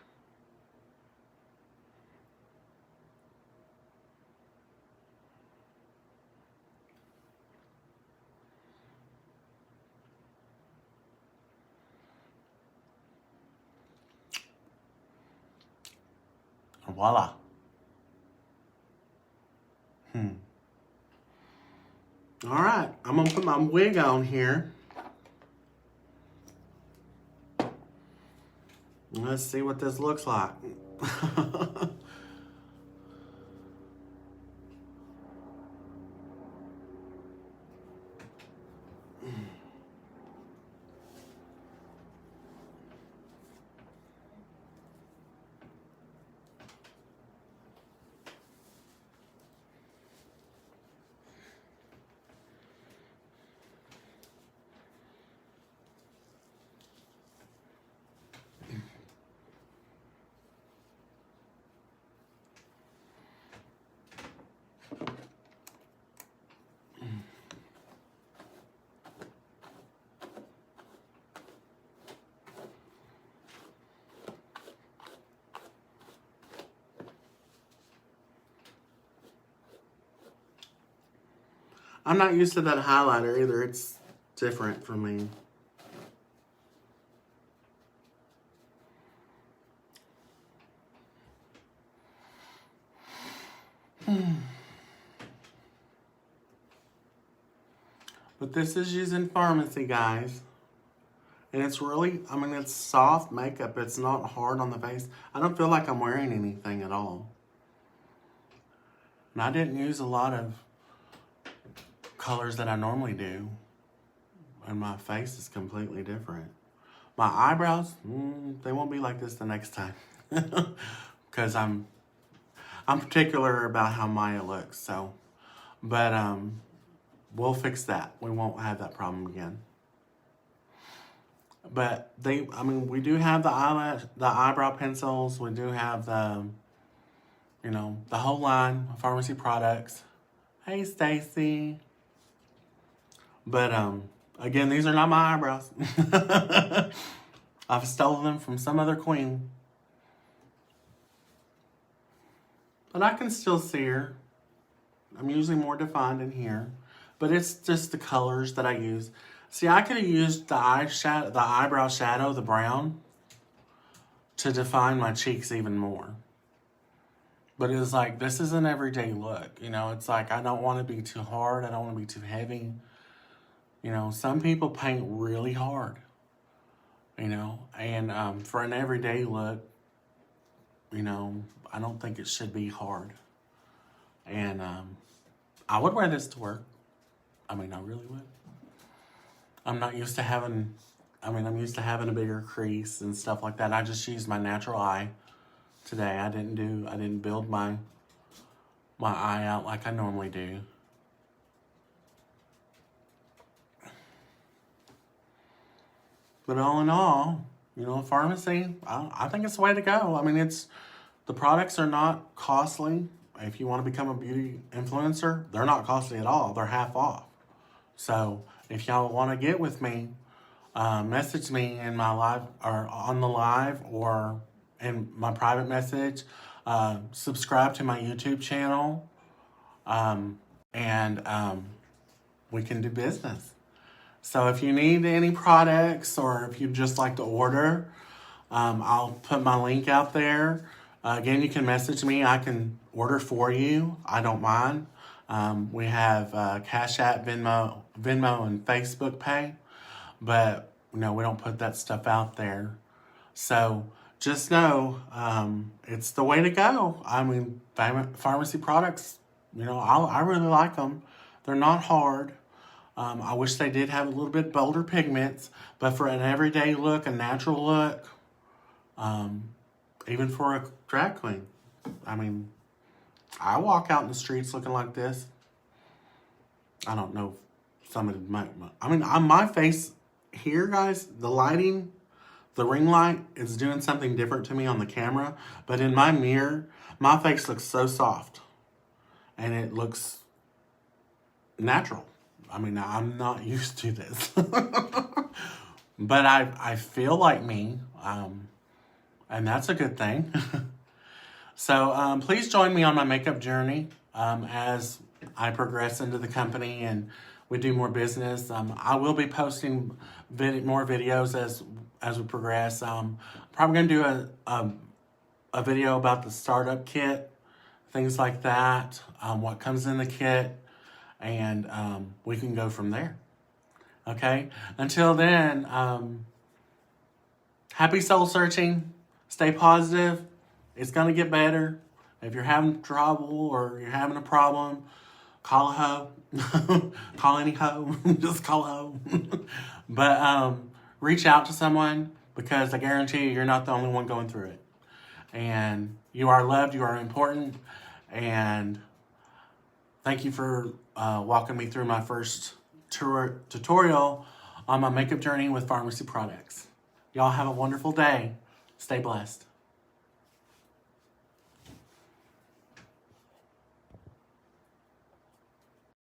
And voila. All right, I'm gonna put my wig on here. Let's see what this looks like. I'm not used to that highlighter either. It's different for me. But this is using Farmasi, guys. And it's really, I mean, it's soft makeup. It's not hard on the face. I don't feel like I'm wearing anything at all. And I didn't use a lot of colors that I normally do. And my face is completely different. My eyebrows, they won't be like this the next time. Because I'm particular about how Maya looks, so. But we'll fix that. We won't have that problem again. But we do have the eyebrow pencils. We do have the whole line of Farmasi products. Hey, Stacy. But again, these are not my eyebrows. I've stolen them from some other queen. But I can still see her. I'm usually more defined in here. But it's just the colors that I use. See, I could have used the eyebrow shadow, the brown, to define my cheeks even more. But it's like, this is an everyday look. It's like, I don't want to be too hard. I don't want to be too heavy. Some people paint really hard. And for an everyday look, I don't think it should be hard. And I would wear this to work. I really would. I'm used to having a bigger crease and stuff like that. I just used my natural eye today. I didn't build my eye out like I normally do. But all in all, Farmasi, I think it's the way to go. The products are not costly. If you want to become a beauty influencer, they're not costly at all. They're half off. So if y'all want to get with me, message me in my live or on the live or in my private message. Subscribe to my YouTube channel, and we can do business. So if you need any products or if you'd just like to order, I'll put my link out there. Again, you can message me. I can order for you. I don't mind. We have Cash App, Venmo, and Facebook Pay. But, we don't put that stuff out there. So just know it's the way to go. Farmasi products, I really like them. They're not hard. I wish they did have a little bit bolder pigments, but for an everyday look, a natural look, even for a drag queen, I walk out in the streets looking like this. I don't know if somebody might, on my face here, guys, the lighting, the ring light is doing something different to me on the camera, but in my mirror, my face looks so soft, and it looks natural. I'm not used to this. But I feel like me, and that's a good thing. So please join me on my makeup journey as I progress into the company and we do more business. I will be posting more videos as we progress. Probably going to do a video about the startup kit, things like that, what comes in the kit. And we can go from there. Okay? Until then, happy soul searching. Stay positive. It's going to get better. If you're having trouble or you're having a problem, call a hoe. Call any hoe. Just call a hoe. But reach out to someone, because I guarantee you're not the only one going through it. And you are loved. You are important. And thank you for walking me through my first tutorial on my makeup journey with Farmasi products. Y'all have a wonderful day. Stay blessed.